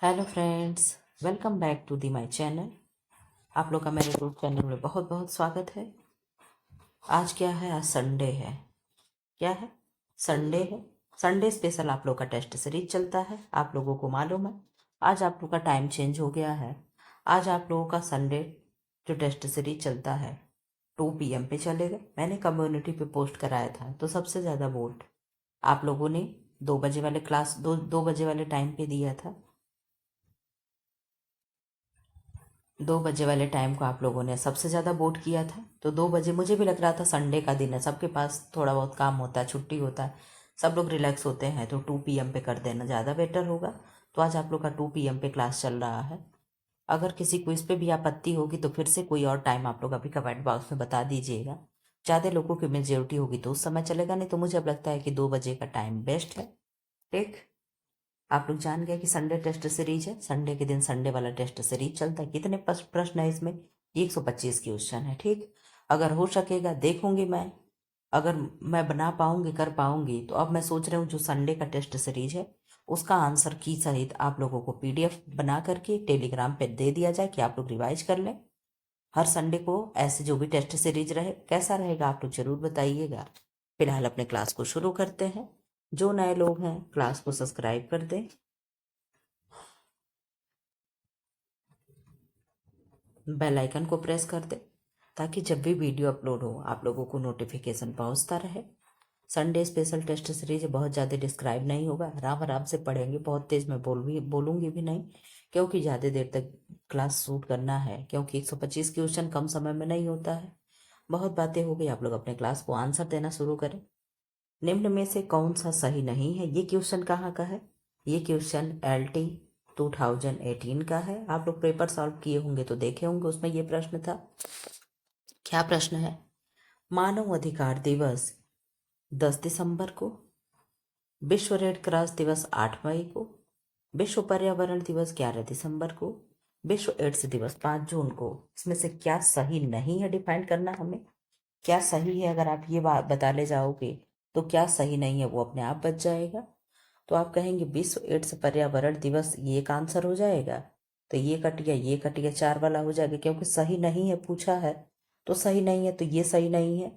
Hello friends, welcome back to the my channel. आप लोग का मेरे यूट्यूब चैनल में बहुत बहुत स्वागत है। आज क्या है? आज संडे है। क्या है? संडे है। संडे स्पेशल आप लोग का टेस्ट सीरीज चलता है। आप लोगों को मालूम है आज आप लोग का टाइम चेंज हो गया है। आज आप लोगों का संडे जो टेस्ट सीरीज चलता है 2 PM पे चलेगा। मैंने कम्युनिटी पे पोस्ट कराया था तो सबसे ज़्यादा वोट आप लोगों ने 2 बजे वाले क्लास 2 बजे वाले टाइम पे दिया था। 2 बजे वाले टाइम को आप लोगों ने सबसे ज़्यादा वोट किया था। तो 2 बजे मुझे भी लग रहा था संडे का दिन है, सबके पास थोड़ा बहुत काम होता है, छुट्टी होता है, सब लोग रिलैक्स होते हैं, तो 2 PM पे कर देना ज़्यादा बेटर होगा। तो आज आप लोग का 2 PM पे क्लास चल रहा है। अगर किसी को इस पर भी आपत्ति होगी तो फिर से कोई और टाइम आप लोग अभी कमेंट बॉक्स में बता दीजिएगा। ज़्यादा लोगों की मेजोरिटी होगी तो उस समय चलेगा, नहीं तो मुझे अब लगता है कि 2 बजे का टाइम बेस्ट है। ठीक, आप लोग जान गए कि संडे टेस्ट सीरीज है। संडे के दिन संडे वाला टेस्ट सीरीज चलता है। कितने प्रश्न है इसमें? 125 क्वेश्चन है। ठीक, अगर हो सकेगा देखूंगी मैं, अगर मैं बना पाऊंगी कर पाऊंगी तो अब मैं सोच रही हूँ जो संडे का टेस्ट सीरीज है उसका आंसर की सहित आप लोगों को PDF बना करके टेलीग्राम पे दे दिया जाए कि आप लोग रिवाइज कर लें। हर संडे को ऐसे जो भी टेस्ट सीरीज रहे, कैसा रहेगा आप लोग जरूर बताइएगा। फिलहाल अपने क्लास को शुरू करते हैं। जो नए लोग हैं क्लास को सब्सक्राइब कर दें, बेल आइकन को प्रेस कर दे ताकि जब भी वीडियो अपलोड हो आप लोगों को नोटिफिकेशन पहुंचता रहे। संडे स्पेशल टेस्ट सीरीज बहुत ज़्यादा डिस्क्राइब नहीं होगा, आराम आराम से पढ़ेंगे। बहुत तेज मैं बोलूँगी भी नहीं, क्योंकि ज़्यादा देर तक क्लास शूट करना है, क्योंकि 125 क्वेश्चन कम समय में नहीं होता है। बहुत बातें हो गई, आप लोग अपने क्लास को आंसर देना शुरू करें। निम्न में से कौन सा सही नहीं है? ये क्वेश्चन कहाँ का है? ये क्वेश्चन LT 2018 का है। आप लोग पेपर सॉल्व किए होंगे तो देखे होंगे, उसमें ये प्रश्न था। क्या प्रश्न है? मानव अधिकार दिवस 10 दिसंबर को, विश्व रेड क्रॉस दिवस 8 मई को, विश्व पर्यावरण दिवस 11 दिसंबर को, विश्व एड्स दिवस 5 जून को। इसमें से क्या सही नहीं है डिफाइन करना हमें। क्या सही है? अगर आप ये बात बता ले जाओगे तो क्या सही नहीं है वो अपने आप बच जाएगा। तो आप कहेंगे विश्व एड्स पर्यावरण दिवस, ये एक आंसर हो जाएगा। तो ये कट गया, ये कट गया, 4 वाला हो जाएगा, क्योंकि सही नहीं है पूछा है तो सही नहीं है, तो ये सही नहीं है।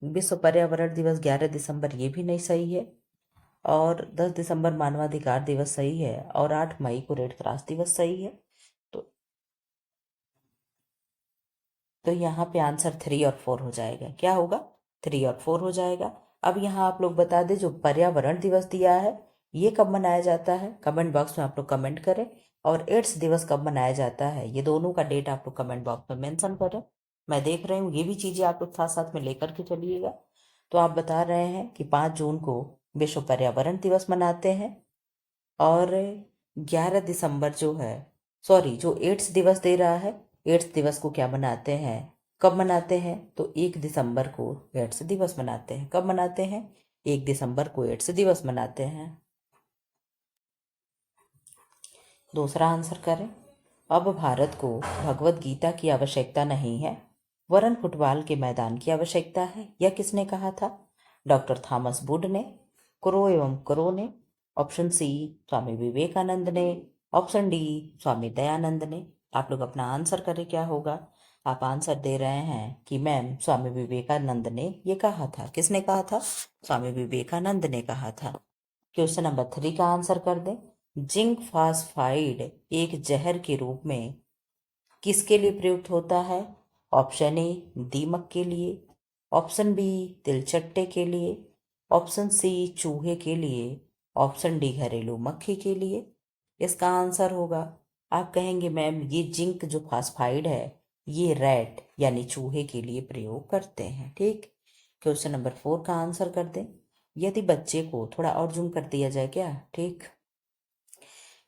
विश्व पर्यावरण दिवस 11 दिसंबर ये भी नहीं सही है, और 10 दिसंबर मानवाधिकार दिवस सही है, और 8 मई को रेड क्रॉस दिवस सही है। तो यहाँ पे आंसर 3 और 4 हो जाएगा। क्या होगा? 3 और 4 हो जाएगा। अब यहाँ आप लोग बता दें जो पर्यावरण दिवस दिया है ये कब मनाया जाता है, कमेंट बॉक्स में आप लोग कमेंट करें। और एड्स दिवस कब मनाया जाता है, ये दोनों का डेट आप लोग कमेंट बॉक्स में मेंशन करें। मैं देख रही हूँ ये भी चीज़ें आप लोग साथ साथ में लेकर के चलिएगा। तो आप बता रहे हैं कि 5 जून को विश्व पर्यावरण दिवस मनाते हैं, और 11 दिसंबर जो है, सॉरी, जो एड्स दिवस दे रहा है, एड्स दिवस को क्या मनाते हैं, कब मनाते हैं? तो 1 दिसंबर को एड्स दिवस मनाते हैं। कब मनाते हैं? 1 दिसंबर को एड्स दिवस मनाते हैं। दूसरा आंसर करें। अब भारत को भगवत गीता की आवश्यकता नहीं है, वरन फुटबॉल के मैदान की आवश्यकता है। यह किसने कहा था? डॉक्टर थॉमस वुड ने, क्रो एवं क्रो ने, ऑप्शन सी स्वामी विवेकानंद ने, ऑप्शन डी स्वामी दयानंद ने। आप लोग अपना आंसर करें, क्या होगा? आप आंसर दे रहे हैं कि मैम स्वामी विवेकानंद ने ये कहा था। किसने कहा था? स्वामी विवेकानंद ने कहा था। क्वेश्चन नंबर 3 का आंसर कर दें। जिंक फास्फाइड एक जहर के रूप में किसके लिए प्रयुक्त होता है? ऑप्शन ए दीमक के लिए, ऑप्शन बी तिलचट्टे के लिए, ऑप्शन सी चूहे के लिए, ऑप्शन डी घरेलू मक्खी के लिए। इसका आंसर होगा, आप कहेंगे मैम ये जिंक जो फास्फाइड है ये रैट यानी चूहे के लिए प्रयोग करते हैं। ठीक, क्वेश्चन नंबर 4 का आंसर कर दें। यदि बच्चे को थोड़ा और जूम कर दिया जाए क्या? ठीक,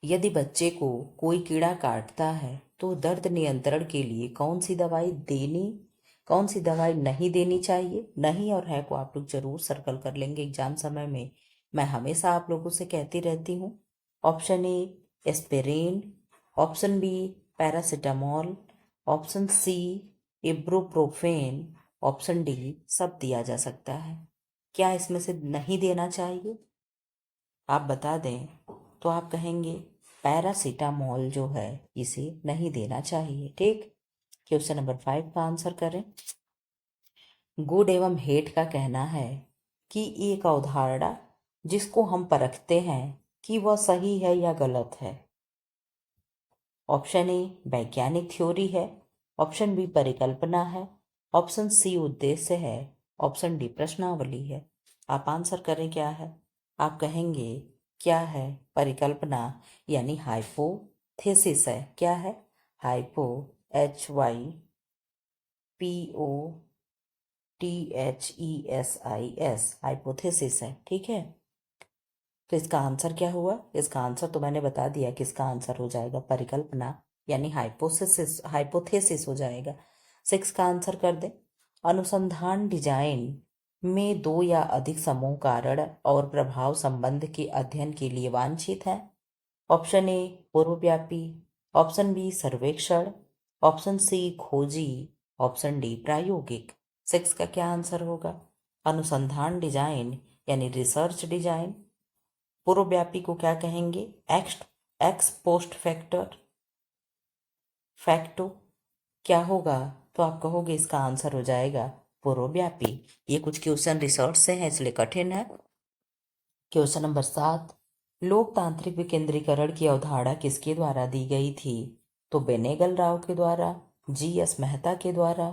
यदि बच्चे को कोई कीड़ा काटता है तो दर्द नियंत्रण के लिए कौन सी दवाई नहीं देनी चाहिए? नहीं और है को आप लोग जरूर सर्कल कर लेंगे एग्जाम समय में। मैं हमेशा आप लोगों से कहती रहती हूँ। Option A aspirin, option B paracetamol, option C ibuprofen, option D सब दिया जा सकता है। क्या इसमें से नहीं देना चाहिए? आप बता दें तो आप कहेंगे पैरासीटामोल जो है इसे नहीं देना चाहिए। ठीक, क्वेश्चन नंबर 5 का आंसर करें। गुड एवं हेट का कहना है कि एक अवधारणा जिसको हम परखते हैं कि वह सही है या गलत है। ऑप्शन ए वैज्ञानिक थ्योरी है, ऑप्शन बी परिकल्पना है, ऑप्शन सी उद्देश्य है, ऑप्शन डी प्रश्नावली है। आप आंसर करें क्या है। आप कहेंगे क्या है, परिकल्पना यानी हाइपोथेसिस है। क्या है, हाइपो HYPOTHESIS हाइपोथेसिस है। ठीक है, तो इसका आंसर क्या हुआ। इसका आंसर तो मैंने बता दिया कि इसका आंसर हो जाएगा परिकल्पना यानी हाइपोथेसिस हो जाएगा। 6 का आंसर कर दे। अनुसंधान डिजाइन में दो या अधिक समूह कारण और प्रभाव संबंध के अध्ययन के लिए वांछित है। ऑप्शन ए पूर्वव्यापी, ऑप्शन बी सर्वेक्षण, ऑप्शन सी खोजी, ऑप्शन डी प्रायोगिक। 6 का क्या आंसर होगा। अनुसंधान डिजाइन यानी रिसर्च डिजाइन, पूर्वव्यापी को क्या कहेंगे, एक्स पोस्ट फैक्टो क्या होगा। तो आप कहोगे इसका आंसर हो जाएगा पूर्वव्यापी। ये कुछ क्वेश्चन रिसर्च से हैं इसलिए कठिन है। क्वेश्चन नंबर 7, लोकतांत्रिक विकेंद्रीकरण की अवधारणा किसके द्वारा दी गई थी। तो बेनेगल राव के द्वारा, GS मेहता के द्वारा,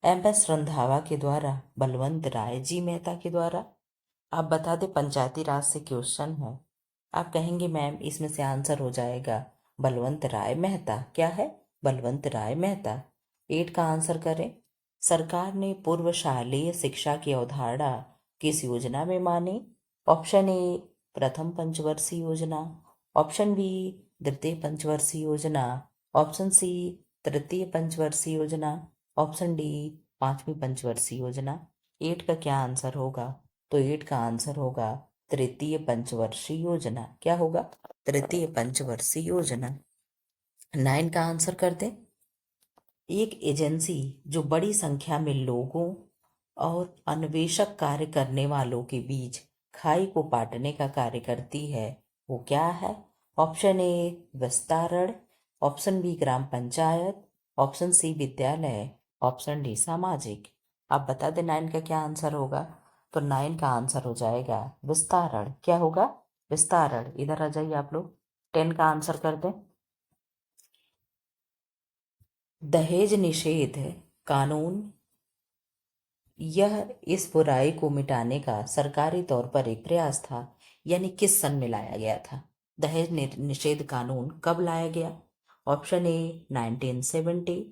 MS रंधावा के द्वारा, बलवंत राय जी मेहता के द्वारा। आप बता दें पंचायती राज से क्वेश्चन है। आप कहेंगे मैम इसमें से आंसर हो जाएगा बलवंत राय मेहता। क्या है, बलवंत राय मेहता। 8 का आंसर करें। सरकार ने पूर्वशालीय शिक्षा की अवधारणा किस योजना में मानी। ऑप्शन ए प्रथम पंचवर्षीय योजना, ऑप्शन बी द्वितीय पंचवर्षीय योजना, ऑप्शन सी तृतीय पंचवर्षीय योजना, ऑप्शन डी पांचवी पंचवर्षीय योजना। 8 का क्या आंसर होगा। तो 8 का आंसर होगा तृतीय पंचवर्षीय योजना। क्या होगा, तृतीय पंचवर्षीय योजना। 9 का आंसर कर दे। एक एजेंसी जो बड़ी संख्या में लोगों और अन्वेषक कार्य करने वालों के बीच खाई को पाटने का कार्य करती है वो क्या है। ऑप्शन ए विस्तारण, ऑप्शन बी ग्राम पंचायत, ऑप्शन सी विद्यालय, ऑप्शन डी सामाजिक। आप बता दें 9 का क्या आंसर होगा। तो 9 का आंसर हो जाएगा विस्तारण। क्या होगा, विस्तारण। इधर आ जाइए आप लोग। 10 का आंसर कर दें। दहेज निषेध कानून यह इस बुराई को मिटाने का सरकारी तौर पर एक प्रयास था, यानी किस सन में लाया गया था। दहेज निषेध कानून कब लाया गया। Option A 1970,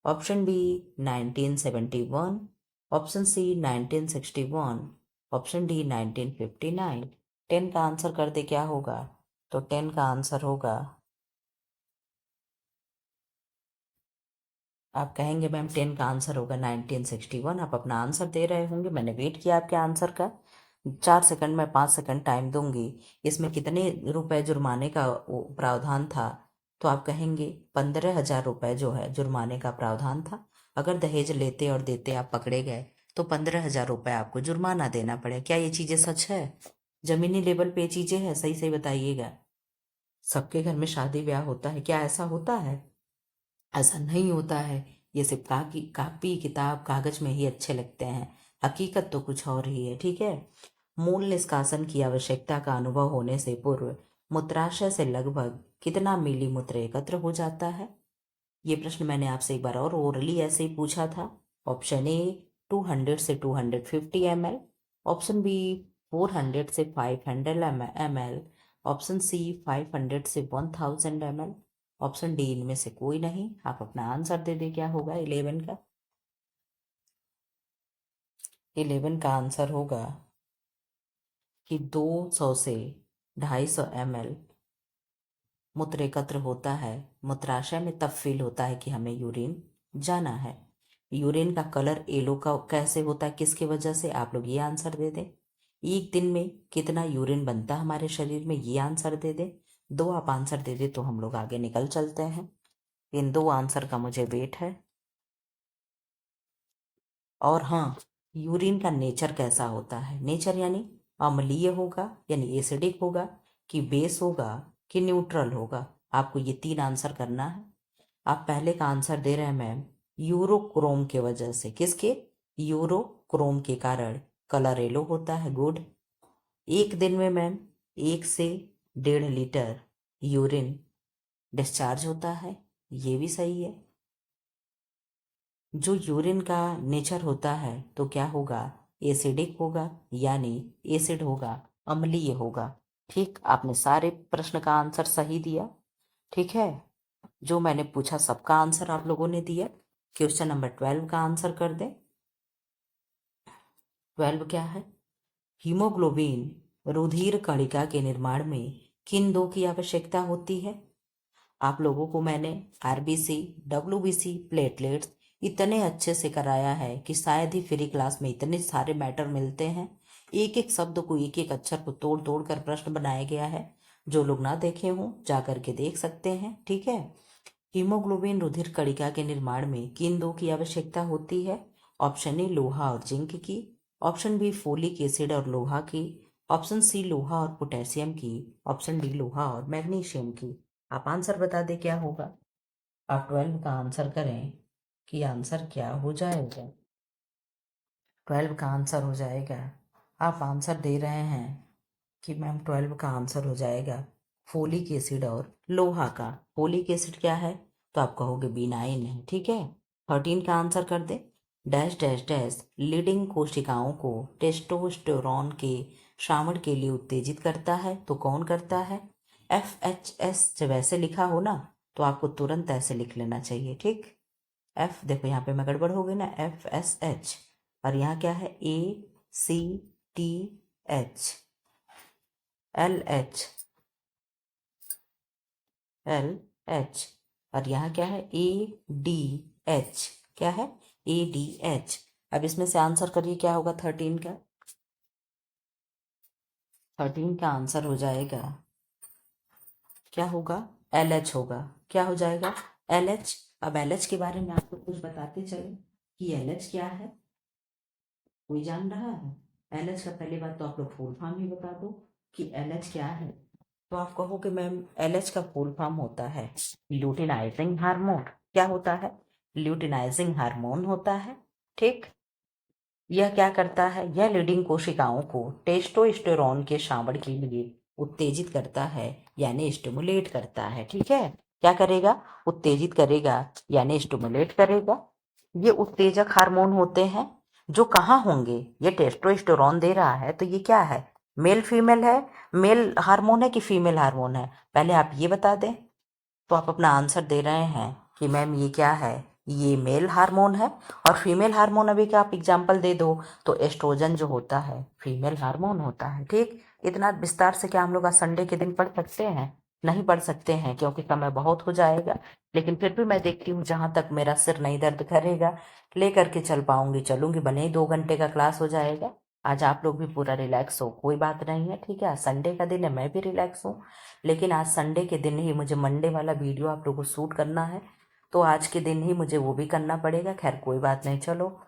option B 1971, option C 1961, option D 1959। 10 का आंसर कर दे क्या होगा। तो 10 का आंसर होगा, आप कहेंगे मैम 10 का आंसर होगा 1961। आप अपना आंसर दे रहे होंगे, मैंने वेट किया आपके आंसर का। 4 सेकंड में 5 सेकंड टाइम दूंगी। इसमें कितने रुपए जुर्माने का प्रावधान था। तो आप कहेंगे 15,000 रुपये जो है जुर्माने का प्रावधान था। अगर दहेज लेते और देते आप पकड़े गए तो 15,000 रुपये आपको जुर्माना देना पड़े। क्या ये चीज़ें सच है, जमीनी लेवल पे चीज़ें हैं, सही सही बताइएगा। सबके घर में शादी ब्याह होता है, क्या ऐसा होता है। ऐसा नहीं होता है। ये सिर्फ कापी किताब कागज में ही अच्छे लगते हैं, हकीकत तो कुछ और ही है। ठीक है, मूल निष्कासन की आवश्यकता का अनुभव होने से पूर्व मूत्राशय से लगभग कितना मिली मूत्र एकत्र हो जाता है। ये प्रश्न मैंने आपसे एक बार और ओरली ऐसे ही पूछा था। ऑप्शन ए 200 से 250 ml, ऑप्शन बी 400 से 500 ml, ऑप्शन सी 500 से 1000 ml, ऑप्शन डी इनमें से कोई नहीं। आप अपना आंसर दे दे क्या होगा 11 का। 11 का आंसर होगा कि 200 से 250 ml मूत्र एकत्र होता है। मूत्राशय में तब फील होता है कि हमें यूरिन जाना है। यूरिन का कलर येलो का कैसे होता है, किसकी वजह से, आप लोग ये आंसर दे दें। एक दिन में कितना यूरिन बनता है हमारे शरीर में, ये आंसर दे दें। 2 आप आंसर दे दे तो हम लोग आगे निकल चलते हैं। इन 2 आंसर का मुझे वेट है। और हाँ, यूरिन का नेचर कैसा होता है। नेचर यानी अम्लीय होगा यानी एसिडिक होगा, कि बेस होगा, कि न्यूट्रल होगा। आपको ये 3 आंसर करना है। आप पहले का आंसर दे रहे हैं मैम यूरोक्रोम के वजह से। किसके? यूरोक्रोम के कारण कलर येलो होता है। गुड। एक दिन में मैम 1 से 1.5 लीटर यूरिन डिस्चार्ज होता है, ये भी सही है। जो यूरिन का नेचर होता है तो क्या होगा? एसिडिक होगा, यानी एसिड होगा, अम्लीय होगा। ठीक, आपने सारे प्रश्न का आंसर सही दिया। ठीक है, जो मैंने पूछा सबका आंसर आप लोगों ने दिया। क्वेश्चन नंबर 12 का आंसर कर दें। 12 क्या है? हीमोग्लोबिन रुधिर कणिका के निर्माण में किन 2 की आवश्यकता होती है? आप लोगों को मैंने आरबीसी, डब्ल्यूबीसी, प्लेटलेट्स इतने अच्छे से कराया है कि शायद ही फ्री क्लास में इतने सारे मैटर मिलते हैं। एक एक शब्द को, एक एक अक्षर को तोड़ तोड़ कर प्रश्न बनाया गया है। जो लोग ना देखे हों जा करके देख सकते हैं। ठीक है। हीमोग्लोबिन रुधिर कणिका के निर्माण में किन 2 की आवश्यकता होती है? ऑप्शन ए लोहा और जिंक की, ऑप्शन बी फोलिक एसिड और लोहा की, ऑप्शन सी लोहा और पोटेशियम की, ऑप्शन डी लोहा और मैग्नीशियम की। आप आंसर बता दें क्या होगा। आप 12 का आंसर करें कि आंसर क्या हो जाएगा। 12 का आंसर हो जाएगा, आप आंसर दे रहे हैं कि मैम 12 का आंसर हो जाएगा फोलिक एसिड और लोहा का। फोलिक एसिड क्या है? तो आप कहोगे B9 है। ठीक है। 13 का आंसर कर दे। डैश डैश डैश लीडिंग कोशिकाओं को टेस्टोस्टेरोन के श्रावण के लिए उत्तेजित करता है, तो कौन करता है? FHS जब ऐसे लिखा हो ना तो आपको तुरंत ऐसे लिख लेना चाहिए। ठीक, एफ देखो यहाँ पे मैं गड़बड़ हो गई ना, FSH, और यहाँ क्या है? ACTH, LH, और यहाँ क्या है? ADH, क्या है? ADH। अब इसमें से आंसर करिए क्या होगा 13 का। 13 का आंसर हो जाएगा, क्या होगा? LH होगा। क्या हो जाएगा? LH। अब LH के बारे में आपको कुछ बताते चले कि LH क्या है। कोई जान रहा है? LH का पहली बात तो आप लोग फुल फॉर्म ही बता दो कि LH क्या है। तो आप कहोगे मैम LH का फुल फॉर्म होता है ल्यूटिनाइजिंग हार्मोन। क्या होता है? ल्यूटिनाइजिंग हार्मोन होता है। ठीक, यह क्या करता है? यह लीडिंग कोशिकाओं को टेस्टोस्टेरोन के श्रावण के लिए उत्तेजित करता है, यानी स्टिमुलेट करता है। ठीक है, क्या करेगा? उत्तेजित करेगा, यानी स्टिमुलेट करेगा। ये उत्तेजक हार्मोन होते हैं जो कहाँ होंगे? ये टेस्टोस्टेरोन दे रहा है तो ये क्या है? मेल फीमेल है? मेल हार्मोन है कि फीमेल हार्मोन है? पहले आप ये बता दें। तो आप अपना आंसर दे रहे हैं कि मैम ये क्या है? ये मेल हार्मोन है। और फीमेल हार्मोन अभी का आप एग्जाम्पल दे दो तो एस्ट्रोजन जो होता है फीमेल हार्मोन होता है। ठीक, इतना विस्तार से क्या हम लोग आज संडे के दिन पढ़ सकते हैं? नहीं पढ़ सकते हैं क्योंकि समय बहुत हो जाएगा। लेकिन फिर भी मैं देखती हूँ जहाँ तक मेरा सिर नहीं दर्द करेगा लेकर के चल पाऊंगी, चलूंगी, भले ही 2 घंटे का क्लास हो जाएगा। आज आप लोग भी पूरा रिलैक्स हो, कोई बात नहीं है। ठीक है, आज संडे का दिन है, मैं भी रिलैक्स हूँ। लेकिन आज संडे के दिन ही मुझे मंडे वाला वीडियो आप लोगों को शूट करना है, तो आज के दिन ही मुझे वो भी करना पड़ेगा। खैर कोई बात नहीं। चलो,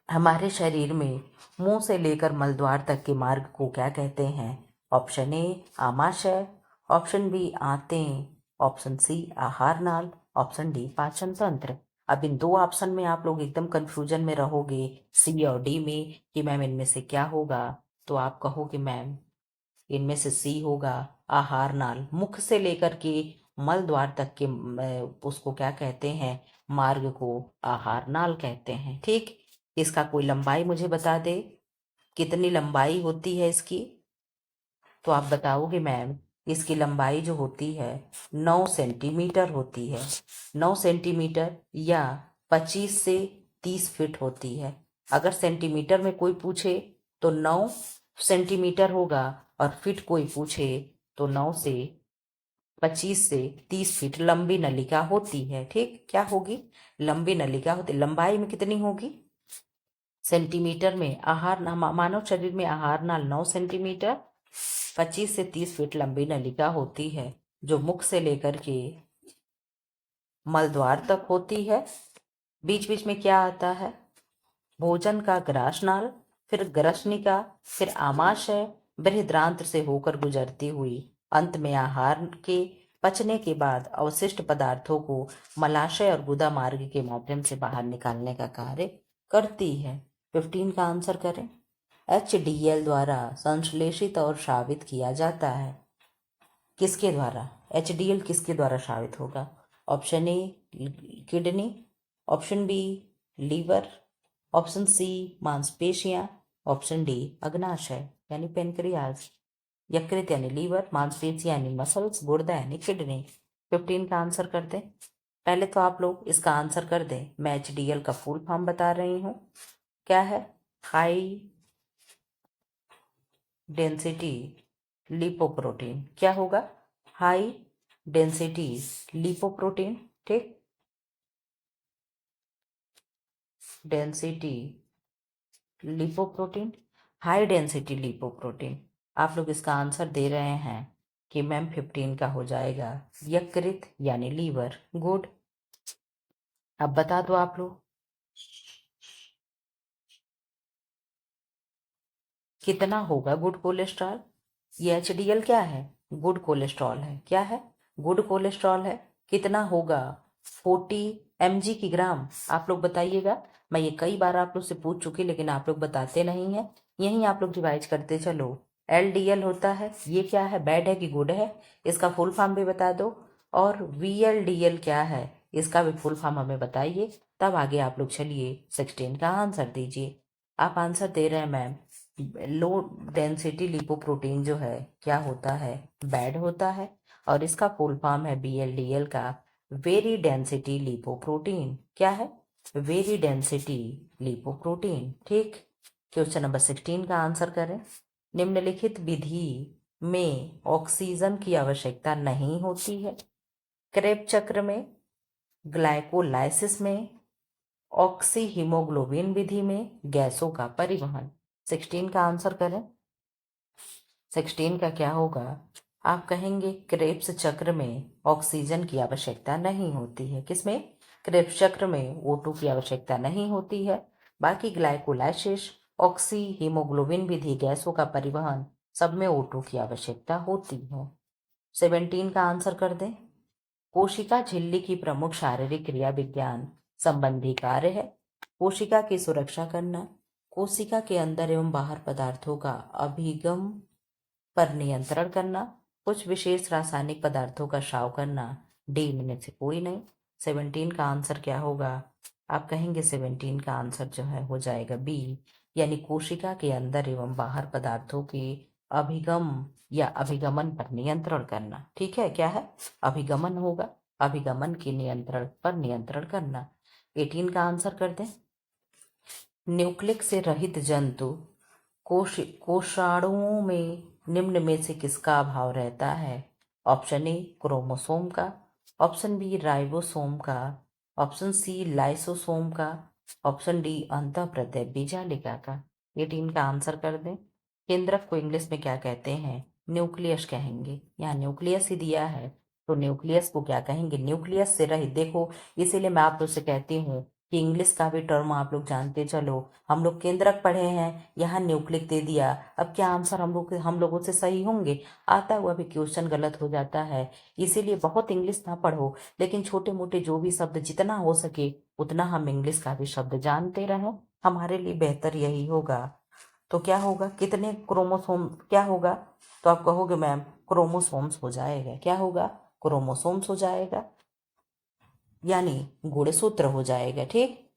हमारे शरीर में मुंह से लेकर मलद्वार तक के मार्ग को क्या कहते हैं? ऑप्शन ए आमाशय, ऑप्शन बी आंतें, ऑप्शन सी आहार नाल, ऑप्शन डी पाचन तंत्र। अब इन 2 ऑप्शन में आप लोग एकदम कंफ्यूजन में रहोगे, सी और डी में, कि मैम इनमें से क्या होगा। तो आप कहोगे मैम इनमें से सी होगा आहार नाल। मुख से लेकर के मल द्वार तक के उसको क्या कहते हैं? मार्ग को आहार नाल कहते हैं। ठीक, इसका कोई लंबाई मुझे बता दे, कितनी लंबाई होती है इसकी। तो आप बताओगे मैम इसकी लंबाई जो होती है 9 सेंटीमीटर होती है। 9 सेंटीमीटर या 25 से 30 फीट होती है। अगर सेंटीमीटर में कोई पूछे तो 9 सेंटीमीटर होगा, और फीट कोई पूछे तो 9 से 25 से 30 फीट लंबी नलिका होती है। ठीक, क्या होगी? लंबी नलिका होती। लंबाई में कितनी होगी? सेंटीमीटर में आहार मानव शरीर में आहार नाल 9 सेंटीमीटर, 25 से 30 फीट लंबी नलिका होती है जो मुख से लेकर के मलद्वार तक होती है। बीच बीच में क्या आता है? भोजन का ग्रासनाल, फिर ग्रसनिका, फिर आमाशय, बृहद्रांत्र से होकर गुजरती हुई अंत में आहार के पचने के बाद अवशिष्ट पदार्थों को मलाशय और गुदा मार्ग के माध्यम से बाहर निकालने का कार्य करती है। 15 का आंसर करें। HDL द्वारा संश्लेषित और स्रावित किया जाता है। किसके द्वारा? HDL किसके द्वारा स्रावित होगा? Option A kidney, option B liver, option C मांसपेशियां, ऑप्शन डी अग्नाशय यानी पेनक्रियाज। यकृत यानी लीवर, मांसपेशी यानी मसल्स, गुर्दा यानी किडनी। 15 का आंसर कर दें। पहले तो आप लोग इसका आंसर कर दें। मैं HDL का फुल फॉर्म बता रही हूँ। क्या है? High density lipoprotein. क्या होगा? High density lipoprotein. ठीक, density lipoprotein, high density lipoprotein. आप लोग इसका आंसर दे रहे हैं कि मैम 15 का हो जाएगा यकृत यानी लीवर। गुड। अब बता दो आप लोग कितना होगा गुड कोलेस्ट्रॉल। ये HDL क्या है? गुड कोलेस्ट्रॉल है। क्या है? गुड कोलेस्ट्रॉल है। कितना होगा? 40 mg की ग्राम। आप लोग बताइएगा। मैं ये कई बार आप लोग से पूछ चुकी, लेकिन आप लोग बताते नहीं हैं। यहीं आप लोग रिवाइज करते चलो। LDL होता है, ये क्या है? बैड है कि गुड है? इसका फुल फॉर्म भी बता दो। और VLDL क्या है? इसका भी फुल फॉर्म हमें बताइए, तब आगे आप लोग चलिए 16 का आंसर दीजिए। आप आंसर दे रहे हैं मैम लो डेंसिटी लिपोप्रोटीन जो है क्या होता है? बैड होता है। और इसका फुल फॉर्म है BLDL का वेरी डेंसिटी लिपोप्रोटीन। क्या है? Very density lipoprotein. ठीक। क्वेश्चन नंबर 16 का आंसर करें। निम्नलिखित विधि में ऑक्सीजन की आवश्यकता नहीं होती है। क्रेब चक्र में, ग्लाइकोलाइसिस में, ऑक्सी हीमोग्लोबिन विधि में, गैसों का परिवहन। 16 का आंसर करें। 16 का क्या होगा? आप कहेंगे क्रेब्स चक्र में ऑक्सीजन की आवश्यकता नहीं होती है। किसमें? क्रेब्स चक्र में O2 की आवश्यकता नहीं होती है। बाकी ग्लाइकोलाइसिस, ऑक्सी हीमोग्लोबिन विधि, गैसों का परिवहन, सब में O2 की आवश्यकता होती है। 17 का आंसर कर दें। कोशिका झिल्ली की प्रमुख शारीरिक क्रिया विज्ञान संबंधी कार्य है। कोशिका की सुरक्षा करना, कोशिका के अंदर एवं बाहर पदार्थों का अभिगम पर नियंत्रण करना, कुछ विशेष रासायनिक पदार्थों का स्राव करना। डी इनमें से कोई नहीं। 17 का आंसर क्या होगा? आप कहेंगे 17 का आंसर जो है हो जाएगा बी, यानी कोशिका के अंदर एवं बाहर पदार्थों के अभिगम या अभिगमन पर नियंत्रण करना। ठीक है, क्या है? अभिगमन होगा। अभिगमन के नियंत्रण पर नियंत्रण करना। 18 का आंसर कर दें। न्यूक्लिक से रहित जंतु कोषाणुओं में निम्न में से किसका अभाव रहता है? ऑप्शन ए क्रोमोसोम का, ऑप्शन बी राइबोसोम का, ऑप्शन सी लाइसोसोम का, ऑप्शन डी अंतःप्रत्यय बीजालिका का। 18 का आंसर कर दें। केंद्रक को इंग्लिश में क्या कहते हैं? न्यूक्लियस कहेंगे। यहाँ न्यूक्लियस ही दिया है, तो न्यूक्लियस को क्या कहेंगे? न्यूक्लियस से रहित। देखो, इसीलिए मैं आप लोग से कहती हूँ कि इंग्लिश का भी टर्म आप लोग जानते चलो। हम लोग केंद्रक पढ़े हैं, यहाँ न्यूक्लिक दे दिया। अब क्या आंसर हम लोगों से सही होंगे? आता हुआ भी क्वेश्चन गलत हो जाता है। इसीलिए बहुत इंग्लिश ना पढ़ो, लेकिन छोटे मोटे जो भी शब्द जितना हो सके उतना हम इंग्लिश का भी शब्द जानते रहें, हमारे लिए बेहतर यही होगा। तो क्या होगा? कितने क्रोमोसोम क्या होगा? तो आप कहोगे मैम क्रोमोसोम्स हो जाएगा। क्या होगा? क्रोमोसोम्स हो जाएगा, यानी गुणसूत्र हो जाएगा। ठीक।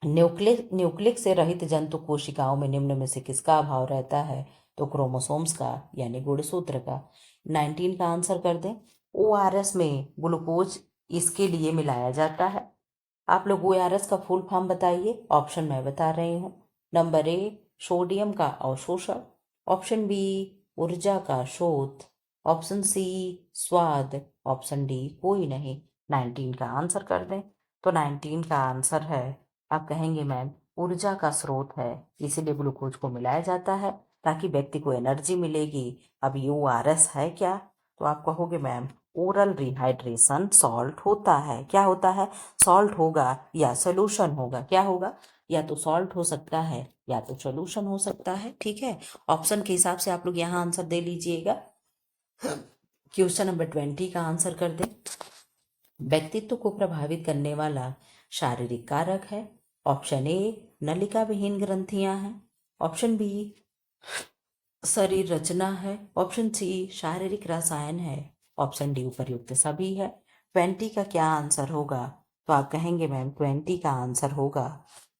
न्यूक्लिक से रहित जंतु कोशिकाओं में निम्न में से किसका अभाव रहता है? तो क्रोमोसोम्स का, यानी गुणसूत्र का। 19 का आंसर कर दें। ORS में ग्लूकोज इसके लिए मिलाया जाता है। आप लोग ORS का फुल फॉर्म बताइए। ऑप्शन मैं बता रही हूँ। नंबर ए सोडियम का अवशोषण, ऑप्शन बी ऊर्जा का स्रोत, ऑप्शन सी स्वाद, ऑप्शन डी कोई नहीं। 19 का आंसर कर दें। तो 19 का आंसर है, आप कहेंगे मैम ऊर्जा का स्रोत है, इसीलिए ग्लूकोज को मिलाया जाता है ताकि व्यक्ति को एनर्जी मिलेगी। अब ORS है क्या? तो आप कहोगे मैम ओरल रिहाइड्रेशन सॉल्ट होता है। क्या होता है? सॉल्ट होगा या सोल्यूशन होगा। क्या होगा? या तो सॉल्ट हो सकता है या तो सोल्यूशन हो सकता है। ठीक है, ऑप्शन के हिसाब से आप लोग यहाँ आंसर दे लीजिएगा। क्वेश्चन नंबर 20 का आंसर कर दे। व्यक्तित्व को प्रभावित करने वाला शारीरिक कारक है। ऑप्शन ए नलिका विहीन ग्रंथियां हैं। ऑप्शन बी शरीर रचना है। ऑप्शन सी शारीरिक रसायन है। ऑप्शन डी उपर्युक्त सभी है। 20 का क्या आंसर होगा? तो आप कहेंगे मैम 20 का आंसर होगा,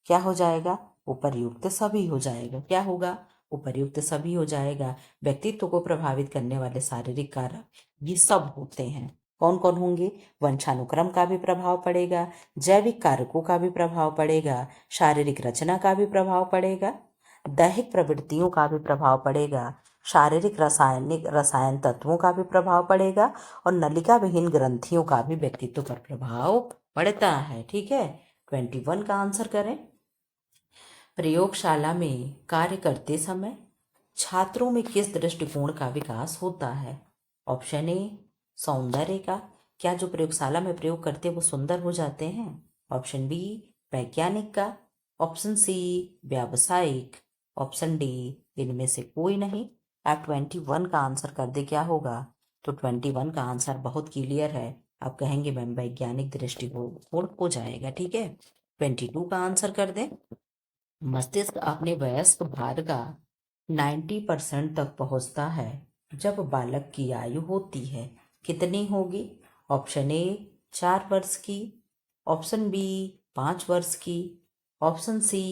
क्या हो जाएगा? उपर्युक्त सभी हो जाएगा। क्या होगा? उपर्युक्त सभी हो जाएगा। व्यक्तित्व को प्रभावित करने वाले शारीरिक कारक ये सब होते हैं। कौन कौन होंगे? वंशानुक्रम का भी प्रभाव पड़ेगा, जैविक कारकों का भी प्रभाव पड़ेगा, शारीरिक रचना का भी प्रभाव पड़ेगा, दैहिक प्रवृत्तियों का भी प्रभाव पड़ेगा, शारीरिक रसायन तत्वों का भी प्रभाव पड़ेगा और नलिका विहीन ग्रंथियों का भी व्यक्तित्व पर प्रभाव पड़ता है। ठीक है, 21 का आंसर करें। प्रयोगशाला में कार्य करते समय छात्रों में किस दृष्टिकोण का विकास होता है? ऑप्शन ए सौंदर्य का, क्या जो प्रयोगशाला में प्रयोग करते हैं वो सुंदर हो जाते हैं? ऑप्शन बी वैज्ञानिक का। ऑप्शन सी व्यावसायिक। ऑप्शन डी इनमें से कोई नहीं। आप 21 का आंसर कर दे, क्या होगा? तो 21 का आंसर बहुत क्लियर है, आप कहेंगे मैम वैज्ञानिक दृष्टिकोण हो जाएगा। ठीक है, 22 का आंसर कर दे। मस्तिष्क अपने वयस्क भार का 90% तक पहुंचता है जब बालक की आयु होती है, कितनी होगी? ऑप्शन ए 4 वर्ष की। ऑप्शन बी 5 वर्ष की। ऑप्शन सी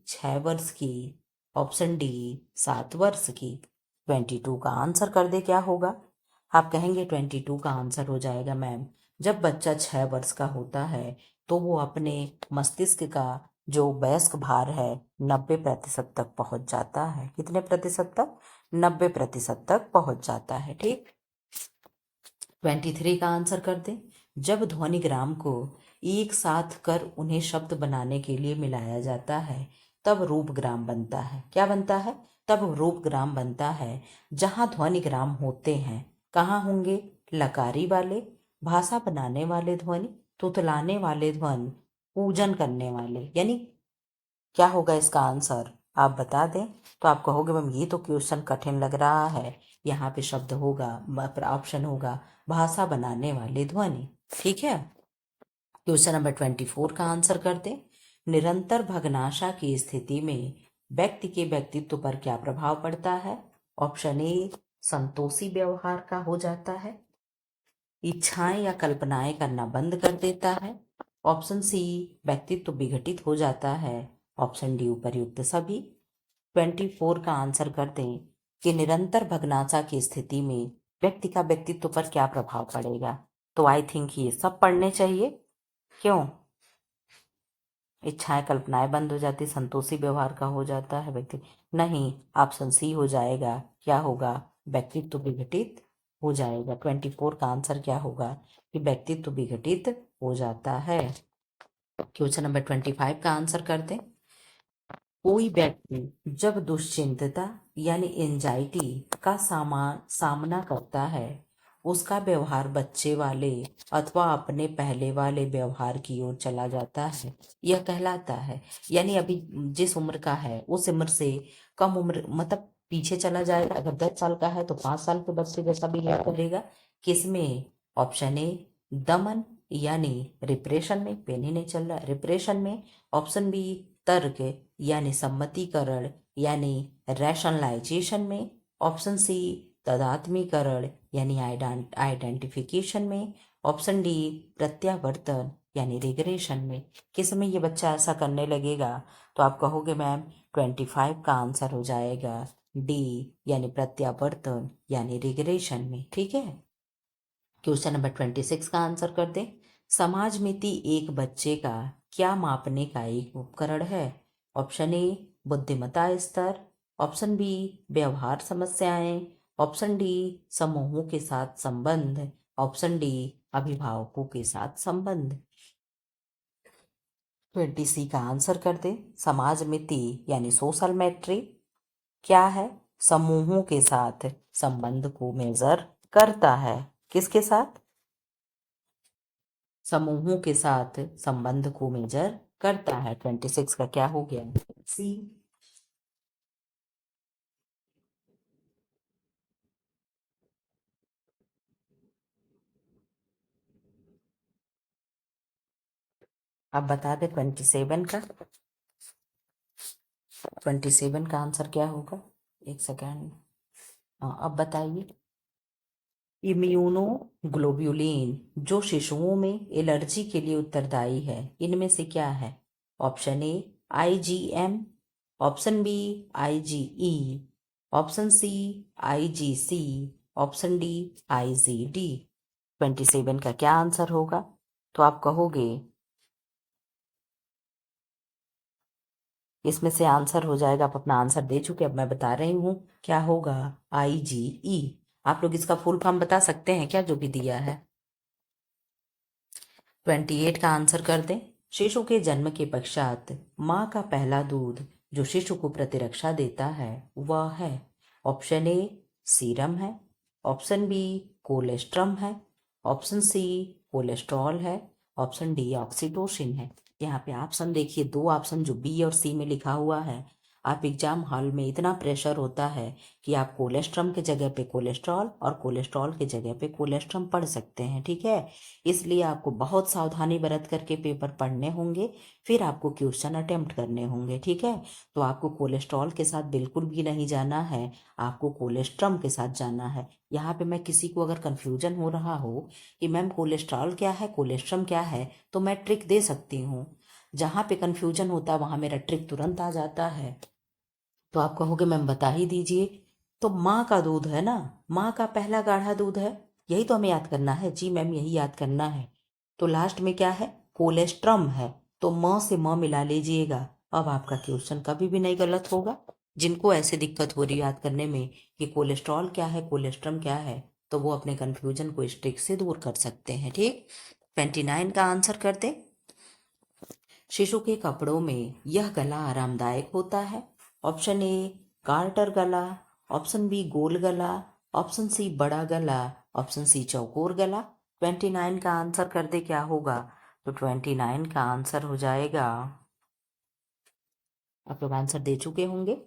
6 वर्ष की। ऑप्शन डी 7 वर्ष की। 22 का आंसर कर दे, क्या होगा? आप कहेंगे 22 का आंसर हो जाएगा मैम, जब बच्चा 6 वर्ष का होता है तो वो अपने मस्तिष्क का जो वयस्क भार है 90% तक पहुंच जाता है। कितने प्रतिशत तक? 90% तक पहुंच जाता है। ठीक, 23 का आंसर कर दें। जब ध्वनिग्राम को एक साथ कर उन्हें शब्द बनाने के लिए मिलाया जाता है तब रूपग्राम बनता है। क्या बनता है? तब रूपग्राम बनता है। जहां ध्वनिग्राम होते हैं कहाँ होंगे? लकारी वाले, भाषा बनाने वाले ध्वनि, तुतलाने वाले ध्वनि, पूजन करने वाले, यानी क्या होगा इसका आंसर? आप बता दें तो आप कहोगे मैम ये तो क्वेश्चन कठिन लग रहा है, यहाँ पे शब्द होगा, ऑप्शन होगा भाषा बनाने वाले ध्वनि। ठीक है, क्वेश्चन नंबर 24 का आंसर करते। निरंतर भग्नाशा की स्थिति में व्यक्ति के व्यक्तित्व पर क्या प्रभाव पड़ता है? ऑप्शन ए संतोषी व्यवहार का हो जाता है, इच्छाएं या कल्पनाएं करना बंद कर देता है। ऑप्शन सी व्यक्तित्व विघटित हो जाता है। ऑप्शन डी उपर्युक्त सभी। 24 का आंसर कर दें कि निरंतर भग्नाशा की स्थिति में व्यक्ति का व्यक्तित्व पर क्या प्रभाव पड़ेगा। तो आई थिंक ये सब पढ़ने चाहिए। क्यों? इच्छाएं कल्पनाएं बंद हो जाती, संतोषी व्यवहार का हो जाता है व्यक्ति, नहीं, ऑप्शन सी हो जाएगा। क्या होगा? व्यक्तित्व विघटित हो जाएगा। 24 का आंसर क्या होगा कि व्यक्तित्व विघटित हो जाता है। क्वेश्चन नंबर 25 का आंसर कर दें। कोई व्यक्ति जब दुश्चिंतता यानी एंजाइटी का सामना करता है उसका व्यवहार बच्चे वाले अथवा अपने पहले वाले व्यवहार की ओर चला जाता है, यह कहलाता है। यानी अभी जिस उम्र का है उस उम्र से कम उम्र, मतलब पीछे चला जाएगा। अगर 10 साल का है तो 5 साल के बच्चे जैसा बिहेव करेगा। किसमें? ऑप्शन ए दमन यानी रिप्रेशन में, पेन ही नहीं चल रहा, रिप्रेशन में। ऑप्शन बी तर्क यानी सम्मतिकरण यानी रैशनलाइजेशन में। ऑप्शन सी तदात्मीकरण यानी आइडेंटिफिकेशन में। ऑप्शन डी प्रत्यावर्तन यानी रिग्रेशन में। किस में ये बच्चा ऐसा करने लगेगा? तो आप कहोगे मैम 25 का आंसर हो जाएगा डी यानी प्रत्यावर्तन यानी रिग्रेशन में। ठीक है, क्वेश्चन नंबर 26 का आंसर कर दे। समाजमिति एक बच्चे का क्या मापने का एक उपकरण है? ऑप्शन ए बुद्धिमत्ता स्तर। ऑप्शन बी व्यवहार समस्याएं। ऑप्शन डी समूहों के साथ संबंध। ऑप्शन डी अभिभावकों के साथ संबंध। 20 का आंसर कर दे। समाजमिति यानी सोशल मैट्री क्या है? समूहों के साथ संबंध को मेजर करता है। किसके साथ? समूहों के साथ संबंध को मेजर करता है। 26 का क्या हो गया? सी। अब बता दे 27 का। 27 का आंसर क्या होगा? एक सेकेंड। हाँ, अब बताइए। इम्यूनोग्लोब्युलिन जो शिशुओं में एलर्जी के लिए उत्तरदायी है, इनमें से क्या है? Option A IgM, option B IgE, option C IgC, option D IgD। 27 का क्या आंसर होगा? तो आप कहोगे इसमें से आंसर हो जाएगा, आप अपना आंसर दे चुके, अब मैं बता रही हूँ क्या होगा। IgE। आप लोग इसका फुल फॉर्म बता सकते हैं क्या, जो भी दिया है? 28 का आंसर कर दें। शिशु के जन्म के पश्चात माँ का पहला दूध जो शिशु को प्रतिरक्षा देता है वह है। ऑप्शन ए सीरम है, ऑप्शन बी कोलेस्ट्रम है, ऑप्शन सी कोलेस्ट्रॉल है, ऑप्शन डी ऑक्सीटोसिन है। यहाँ पे ऑप्शन देखिए, दो ऑप्शन जो बी और सी में लिखा हुआ है। आप एग्जाम हॉल में इतना प्रेशर होता है कि आप कोलेस्ट्रम के जगह पे कोलेस्ट्रॉल और कोलेस्ट्रॉल के जगह पे कोलेस्ट्रम पढ़ सकते हैं, ठीक है। इसलिए आपको बहुत सावधानी बरत करके पेपर पढ़ने होंगे, फिर आपको क्वेश्चन अटेम्प्ट करने होंगे, ठीक है। तो आपको कोलेस्ट्रॉल के साथ बिल्कुल भी नहीं जाना है, आपको कोलेस्ट्रम के साथ जाना है। यहाँ पे मैं किसी को अगर कन्फ्यूजन हो रहा हो कि मैम कोलेस्ट्रॉल क्या है कोलेस्ट्रम क्या है, तो मैं ट्रिक दे सकती हूँ। जहाँ पे कन्फ्यूजन होता है वहाँ मेरा ट्रिक तुरंत आ जाता है। तो आप कहोगे मैम बता ही दीजिए। तो माँ का दूध है ना, माँ का पहला गाढ़ा दूध है, यही तो हमें याद करना है। जी मैम यही याद करना है। तो लास्ट में क्या है? कोलेस्ट्रम है। तो म से म मिला लीजिएगा। अब आपका क्वेश्चन कभी भी नहीं गलत होगा। जिनको ऐसे दिक्कत हो रही याद करने में कि कोलेस्ट्रॉल क्या है कोलेस्ट्रम क्या है, तो वो अपने कन्फ्यूजन को इस ट्रिक से दूर कर सकते हैं, ठीक। 29 का आंसर कर दे। शिशु के कपड़ों में यह गला आरामदायक होता है। ऑप्शन ए गार्टर गला, ऑप्शन बी गोल गला, ऑप्शन सी बड़ा गला, ऑप्शन सी चौकोर गला। 29 का आंसर कर दे, क्या होगा? तो 29 का आंसर हो जाएगा, आप लोग आंसर दे चुके होंगे।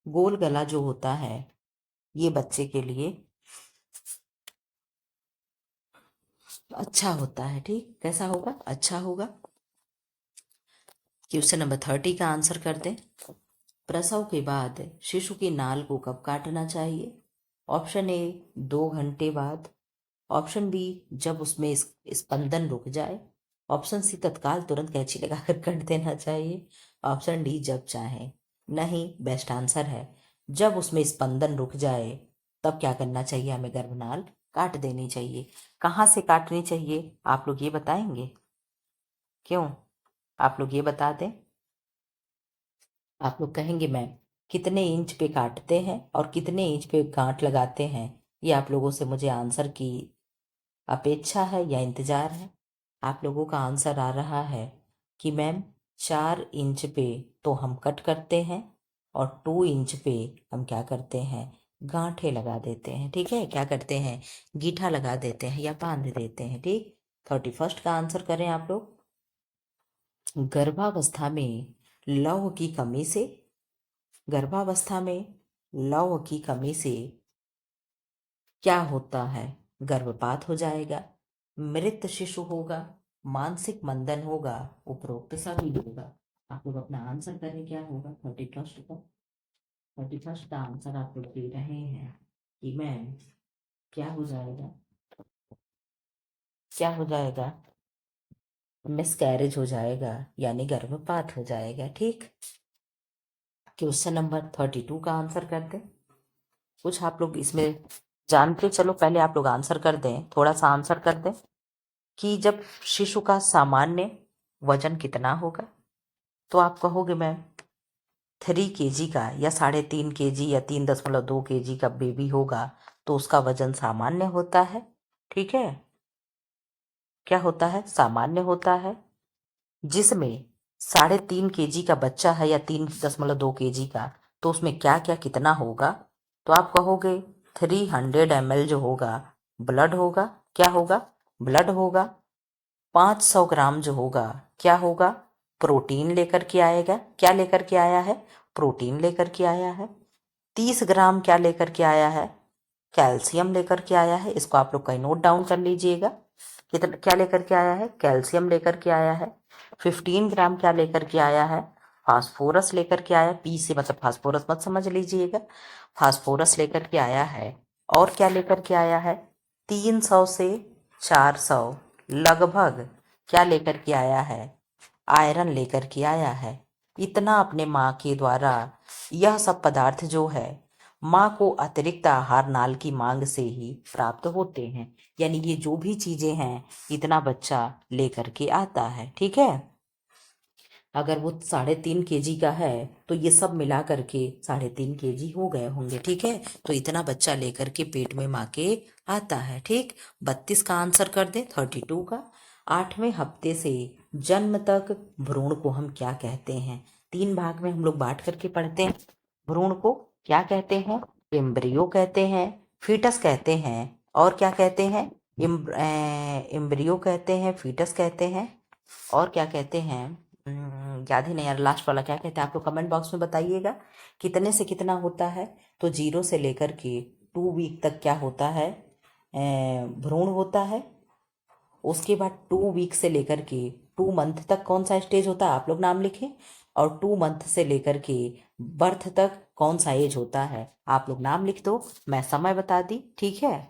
गोल गला जो होता है ये बच्चे के लिए अच्छा होता है, ठीक। कैसा होगा? अच्छा होगा। क्वेश्चन नंबर 30 का आंसर कर दे। प्रसव के बाद शिशु की नाल को कब काटना चाहिए? ऑप्शन ए 2 घंटे बाद, ऑप्शन बी जब उसमें स्पंदन रुक जाए, ऑप्शन सी तत्काल तुरंत कैंची लगाकर काट देना चाहिए, ऑप्शन डी जब चाहे। नहीं, बेस्ट आंसर है जब उसमें स्पंदन रुक जाए तब क्या करना चाहिए, हमें गर्भनाल काट देनी चाहिए। कहाँ से काटनी चाहिए आप लोग ये बताएंगे? क्यों? आप लोग ये बता दें। आप लोग कहेंगे मैम कितने इंच पे काटते हैं और कितने इंच पे गांठ लगाते हैं, ये आप लोगों से मुझे आंसर की अपेक्षा है या इंतज़ार है। आप लोगों का आंसर आ रहा है कि मैम 4 इंच पे तो हम कट करते हैं और 2 इंच पे हम क्या करते हैं, गांठे लगा देते हैं, ठीक है। क्या करते हैं? गीठा लगा देते हैं या बांध देते हैं, ठीक। 31 का आंसर करें आप लोग। गर्भावस्था में लौह की कमी से, गर्भावस्था में लौह की कमी से क्या होता है? गर्भपात हो जाएगा, मृत शिशु होगा, मानसिक मंदन होगा, उपरोक्त सभी होगा। आप लोग अपना आंसर करें, क्या होगा 31 का? 31 का आंसर आप लोग दे रहे हैं कि मैम क्या हो जाएगा, क्या हो जाएगा? मिसकैरेज हो जाएगा, यानी गर्भपात हो जाएगा, ठीक। क्वेश्चन नंबर 32 का आंसर कर दें। कुछ आप लोग इसमें जानते, चलो पहले आप लोग आंसर कर दें, थोड़ा सा आंसर कर दें कि जब शिशु का सामान्य वजन कितना होगा, तो आप कहोगे मैम 3 kg का या 3.5 kg या 3.2 kg का बेबी होगा तो उसका वजन सामान्य होता है, ठीक है। क्या होता है? सामान्य होता है। जिसमें 3.5 kg का बच्चा है या 3.2 kg का, तो उसमें क्या क्या कितना होगा, तो आप कहोगे 300 ml जो होगा ब्लड होगा। क्या होगा? ब्लड होगा। 500 ग्राम जो होगा क्या होगा? प्रोटीन लेकर के आएगा। क्या लेकर के आया है? प्रोटीन लेकर के आया है। 30 ग्राम क्या लेकर के आया है? कैल्शियम लेकर के आया है। इसको आप लोग कहीं नोट डाउन कर लीजिएगा। कितना क्या लेकर के आया है? कैल्शियम लेकर के आया है। 15 ग्राम क्या लेकर के आया है? फास्फोरस लेकर के आया। पी से मतलब फास्फोरस मत समझ लीजिएगा, फास्फोरस लेकर के आया है। और क्या लेकर के आया है? 300 से 400 लगभग क्या लेकर के आया है? आयरन लेकर के आया है। इतना अपने माँ के द्वारा यह सब पदार्थ जो है माँ को अतिरिक्त आहार नाल की मांग से ही प्राप्त होते हैं। यानी ये जो भी चीजें हैं इतना बच्चा लेकर के आता है। ठीक है, अगर वो 3.5 kg का है तो ये सब मिला करके 3.5 kg हो गए होंगे। ठीक है, तो इतना बच्चा लेकर के पेट में माँ के आता है। ठीक, 32 का आंसर कर दे, 32 का। 8वें हफ्ते से जन्म तक भ्रूण को हम क्या कहते हैं? 3 भाग में हम लोग बांट करके पढ़ते हैं। भ्रूण को क्या कहते हैं? एम्ब्रियो कहते हैं, फीटस कहते हैं, और क्या कहते हैं? एम्ब्रियो कहते हैं, फीटस कहते हैं, और क्या कहते हैं? याद ही नहीं यार, लास्ट वाला क्या कहते हैं? आप लोग कमेंट बॉक्स में बताइएगा कितने से कितना होता है। तो 0 से लेकर के 2 वीक तक क्या होता है? भ्रूण होता है। उसके बाद 2 वीक से लेकर के 2 मंथ तक कौन सा स्टेज होता है? आप लोग नाम लिखें। और 2 मंथ से लेकर के बर्थ तक कौन सा एज होता है? आप लोग नाम लिख दो, मैं समय बता दी। ठीक है,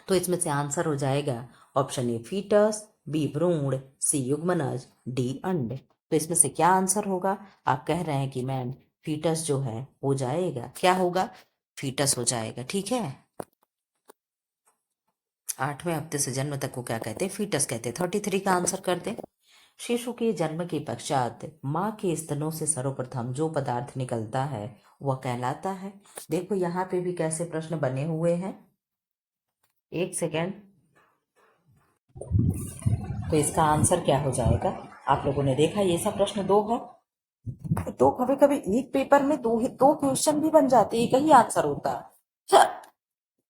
तो इसमें से आंसर हो जाएगा ऑप्शन ए फीटस, बी भ्रूण, सी युग्मनज, डी अंड। तो इसमें से क्या आंसर होगा? आप कह रहे हैं कि मैम फीटस जो है हो जाएगा। क्या होगा? फीटस हो जाएगा। ठीक है, 8वें हफ्ते से जन्म तक को क्या कहते हैं? फीटस कहते हैं। 33 का आंसर कर दे। शिशु के जन्म के पश्चात माँ के स्तनों से सर्वप्रथम जो पदार्थ निकलता है वह कहलाता है। देखो यहाँ पे भी कैसे प्रश्न बने हुए हैं, एक सेकेंड। तो इसका आंसर क्या हो जाएगा? आप लोगों ने देखा ये सब प्रश्न 2 है, तो कभी कभी एक पेपर में 2 क्वेश्चन भी बन जाते हैं, एक ही आंसर होता है।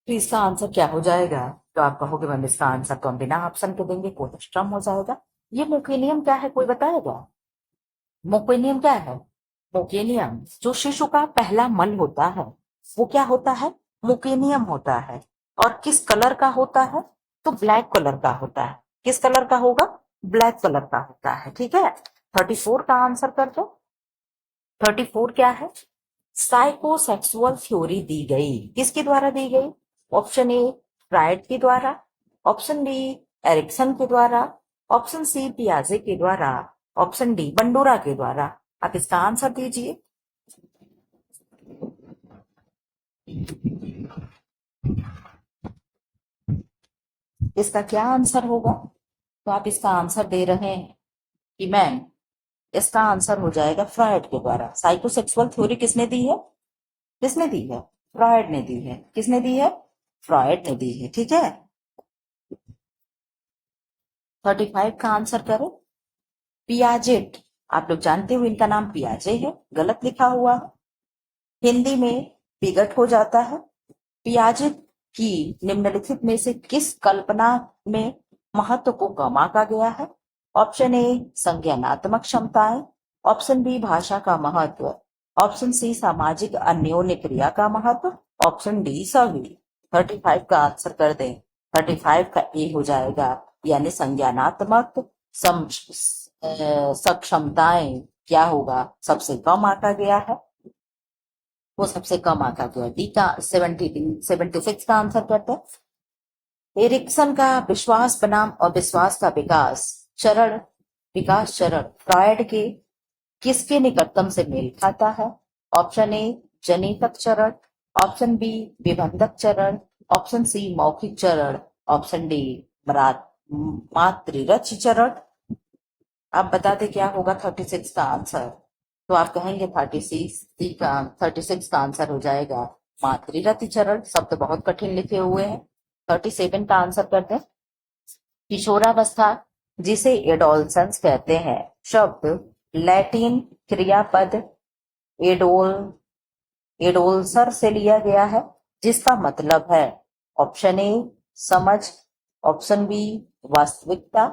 तो इसका आंसर क्या हो जाएगा? तो आप कहोगे मैम इसका आंसर तो हम बिना ऑप्शन के देंगे, कोलेस्ट्रम हो जाएगा। ये मोकेनियम क्या है, कोई बताएगा? मोकेनियम क्या है? मोकेनियम जो शिशु का पहला मल होता है वो क्या होता है? मोकेनियम होता है। और किस कलर का होता है? तो ब्लैक कलर का होता है। किस कलर का होगा? ब्लैक कलर का होता है। ठीक है, 34 का आंसर कर दो। 34 क्या है? साइकोसेक्सुअल थ्योरी दी गई, किसके द्वारा दी गई? ऑप्शन ए फ्राइड के द्वारा, ऑप्शन बी एरिक्सन के द्वारा, ऑप्शन सी पियाजे के द्वारा, ऑप्शन डी बंडूरा के द्वारा। आप इसका आंसर दीजिए। इसका क्या आंसर होगा? तो आप इसका आंसर दे रहे हैं कि मैम इसका आंसर हो जाएगा फ्रायड के द्वारा। साइकोसेक्सुअल थ्योरी किसने दी है? किसने दी है? फ्रायड ने दी है। किसने दी है? फ्रायड ने दी है। ठीक है, 35 का आंसर करो। पियाजेट, आप लोग जानते हो इनका नाम पियाजे है, गलत लिखा हुआ है, हिंदी में पिगट हो जाता है। पियाजे की निम्नलिखित में से किस कल्पना में महत्व को कम आंका गया है? ऑप्शन ए संज्ञानात्मक क्षमताएं, ऑप्शन बी भाषा का महत्व, ऑप्शन सी सामाजिक अन्योन्य क्रिया का महत्व, ऑप्शन डी सभी। 35 का आंसर कर दें। 35 का ए हो जाएगा, यानी संज्ञानात्मक सक्षमताएं क्या होगा? सबसे कम आंका गया है, वो सबसे कम आंका गया। डी का 76 का आंसर करते हैं। एरिक्सन का विश्वास बनाम अविश्वास का विकास चरण फ्रायड के किसके निकटतम से मेल खाता है? ऑप्शन ए जनितक चरण, ऑप्शन बी विबंधक चरण, ऑप्शन सी मौखिक चरण, ऑप्शन डी मातृरच चरण। आप बता दें क्या होगा 36 का आंसर? तो आप कहेंगे 36 का आंसर हो जाएगा मातृरति चरण। शब्द बहुत कठिन लिखे हुए हैं। 37 का आंसर करते हैं। किशोरावस्था जिसे एडोलसेंस कहते हैं, शब्द लैटिन क्रियापद एडोल एडोल्सर से लिया गया है, जिसका मतलब है ऑप्शन ए समझ, ऑप्शन बी वास्तविकता,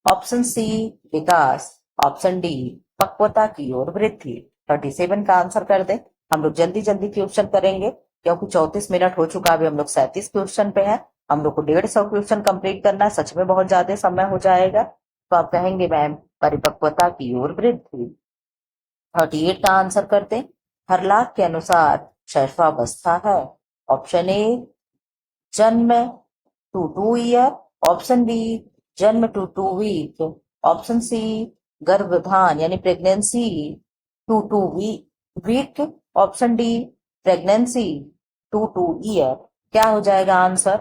ऑप्शन सी विकास, ऑप्शन डी पक्वता की ओर वृद्धि। 37 का आंसर कर दे। हम लोग जल्दी जल्दी क्वेश्चन करेंगे क्योंकि 34 मिनट हो चुका, अभी हम लोग 37 क्वेश्चन पे हैं। हम लोग को 150 क्वेश्चन कंप्लीट करना है, सच में बहुत ज्यादा समय हो जाएगा। तो आप कहेंगे मैम परिपक्वता की ओर वृद्धि। 38 का आंसर करते हैं। हरलाख के अनुसार शैशवावस्था है। ऑप्शन ए जन्म टू 2 ईयर, ऑप्शन बी जन्म टू 2 वीक, ऑप्शन सी गर्भधान यानी pregnancy to 2 week, option D pregnancy to 2 year. क्या हो जाएगा आंसर?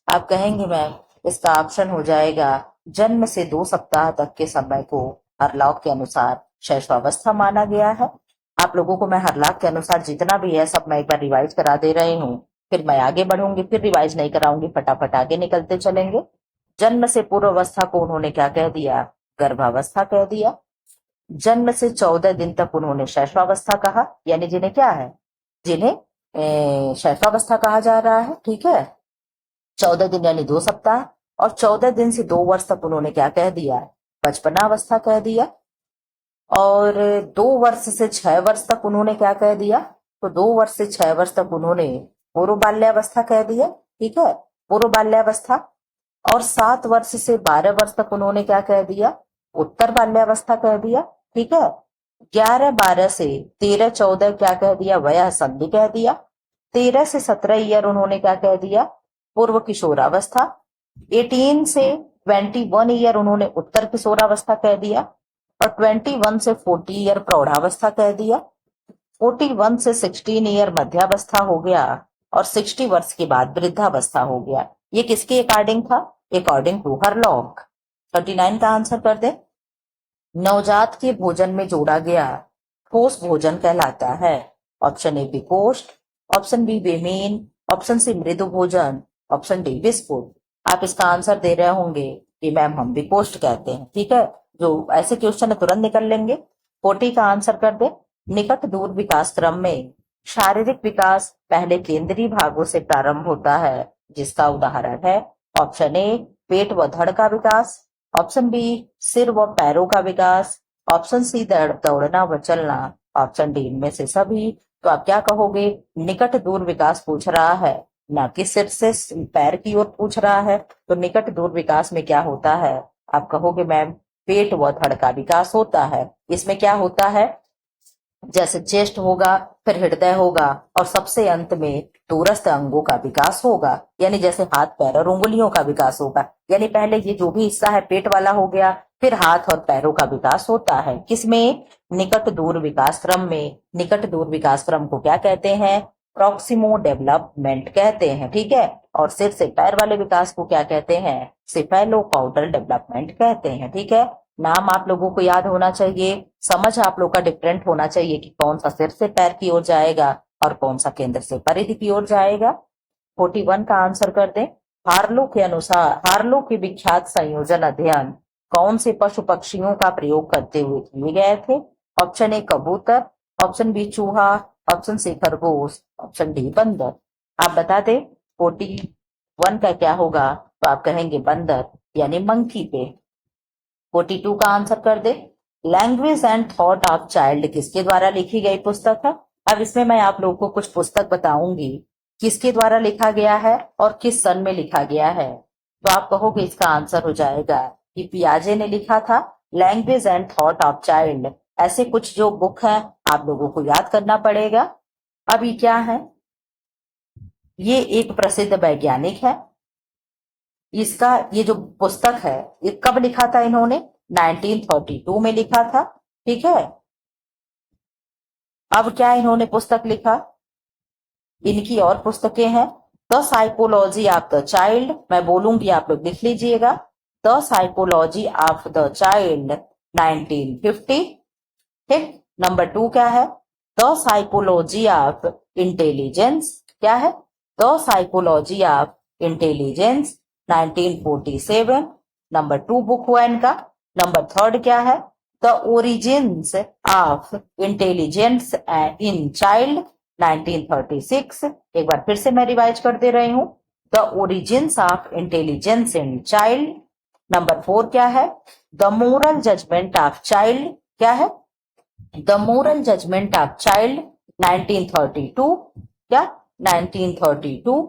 आप कहेंगे मैम इसका ऑप्शन हो जाएगा जन्म से 2 सप्ताह तक के समय को हरलाख के अनुसार शैशवावस्था माना गया है। आप लोगों को मैं हरलाख के अनुसार जितना भी है सब मैं एक बार रिवाइज करा दे रही हूँ, फिर मैं आगे बढ़ूंगी, फिर रिवाइज नहीं कराऊंगी, फटाफट आगे निकलते चलेंगे। जन्म से पूर्व अवस्था को उन्होंने क्या कह दिया? गर्भावस्था कह दिया। जन्म से 14 दिन तक उन्होंने शैशवावस्था कहा, यानी जिन्हें क्या है, जिन्हें शैशवावस्था कहा जा रहा है। ठीक है, 14 दिन यानी 2 सप्ताह, और 14 दिन से 2 वर्ष तक उन्होंने क्या कह दिया? बचपनावस्था कह दिया। और 2 वर्ष से 6 वर्ष तक उन्होंने क्या कह दिया? तो 2 वर्ष से 6 वर्ष तक उन्होंने पूर्व बाल्यावस्था कह दिया। ठीक है, पूर्व बाल्यावस्था। और 7 वर्ष से 12 वर्ष तक उन्होंने क्या कह दिया? उत्तर बाल्यावस्था कह दिया। ठीक है, 11-12 से 13-14 क्या कह दिया? वयः संधि कह दिया। 13 से 17 ईयर उन्होंने क्या कह दिया? पूर्व किशोरावस्था। 18 से 21 ईयर उन्होंने उत्तर किशोरावस्था कह दिया। और 21 से 40 ईयर प्रौढ़ावस्था कह दिया। 41 से 16 ईयर मध्यावस्था हो गया। और 60 वर्ष के बाद वृद्धावस्था हो गया। ये किसके अकॉर्डिंग था? According to Hurlock. 39 का आंसर कर दे। नवजात के भोजन में जोड़ा गया ठोस भोजन कहलाता है। ऑप्शन ए विकोष्ठ, ऑप्शन बी बेमेन, ऑप्शन सी मृदु भोजन, ऑप्शन डी बिस्कुट। आप इसका आंसर दे रहे होंगे कि मैम हम विकोष्ठ कहते हैं। ठीक है, जो ऐसे क्वेश्चन है तुरंत निकल लेंगे। 40 का आंसर कर दे। निकट दूर विकास क्रम में शारीरिक विकास पहले केंद्रीय भागों से प्रारंभ होता है, जिसका उदाहरण है ऑप्शन ए पेट व धड़ का विकास, ऑप्शन बी सिर व पैरों का विकास, ऑप्शन सी दौड़ना व चलना, ऑप्शन डी इनमें से सभी। तो आप क्या कहोगे? निकट दूर विकास पूछ रहा है, ना कि सिर से पैर की ओर पूछ रहा है। तो निकट दूर विकास में क्या होता है? आप कहोगे मैम पेट व धड़ का विकास होता है। इसमें क्या होता है? जैसे चेस्ट होगा, फिर हृदय होगा, और सबसे अंत में दूरस्थ अंगों का विकास होगा, यानी जैसे हाथ पैर और उंगलियों का विकास होगा। यानी पहले ये जो भी हिस्सा है पेट वाला हो गया, फिर हाथ और पैरों का विकास होता है। किसमें? निकट दूर विकास क्रम में। निकट दूर विकास क्रम को क्या कहते हैं? प्रॉक्सिमो डेवलपमेंट कहते हैं। ठीक है, और सिर से पैर वाले विकास को क्या कहते हैं? सिफेलोकाउडल डेवलपमेंट कहते हैं। ठीक है, नाम आप लोगों को याद होना चाहिए, समझ आप लोग का डिफरेंट होना चाहिए कि कौन सा सिर से पैर की ओर जाएगा और कौन सा केंद्र से परिधि की ओर जाएगा। 41 का आंसर कर दें। हार्लो के अनुसार हार्लो के विख्यात संयोजन अध्ययन कौन से पशु पक्षियों का प्रयोग करते हुए किए गए थे? ऑप्शन ए कबूतर, ऑप्शन बी चूहा, ऑप्शन सी खरगोश, ऑप्शन डी बंदर। आप बता दें 41 का क्या होगा? तो आप कहेंगे बंदर यानी मंकी पे। 42 का आंसर कर दे। Language and thought of child किसके द्वारा लिखी गई पुस्तक है? अब इसमें मैं आप लोगों को कुछ पुस्तक बताऊंगी, किसके द्वारा लिखा गया है और किस सन में लिखा गया है। तो आप कहोगे इसका आंसर हो जाएगा कि पियाजे ने लिखा था language and thought of child. ऐसे कुछ जो बुक है आप लोगों को याद करना पड़ेगा। अब ये क्या है? ये एक प्रसिद्ध वैज्ञानिक है। इसका ये जो पुस्तक है ये कब लिखा था इन्होंने? 1932 में लिखा था। ठीक है, अब क्या इन्होंने पुस्तक लिखा? इनकी और पुस्तकें हैं। The psychology of the child, मैं बोलूंगी आप लोग लिख लीजिएगा। The psychology of the child 1950। ठीक, नंबर 2 क्या है? The psychology of intelligence. क्या है? The psychology of intelligence 1947। Number 2 book हुआ इनका। नंबर 3 क्या है? The origins of intelligence in child 1936। एक बार फिर से मैं रिवाइज कर दे रही हूं। The origins of intelligence in child. Number 4 क्या है? The moral judgement of child. क्या है? The moral judgement of child 1932। क्या? 1932।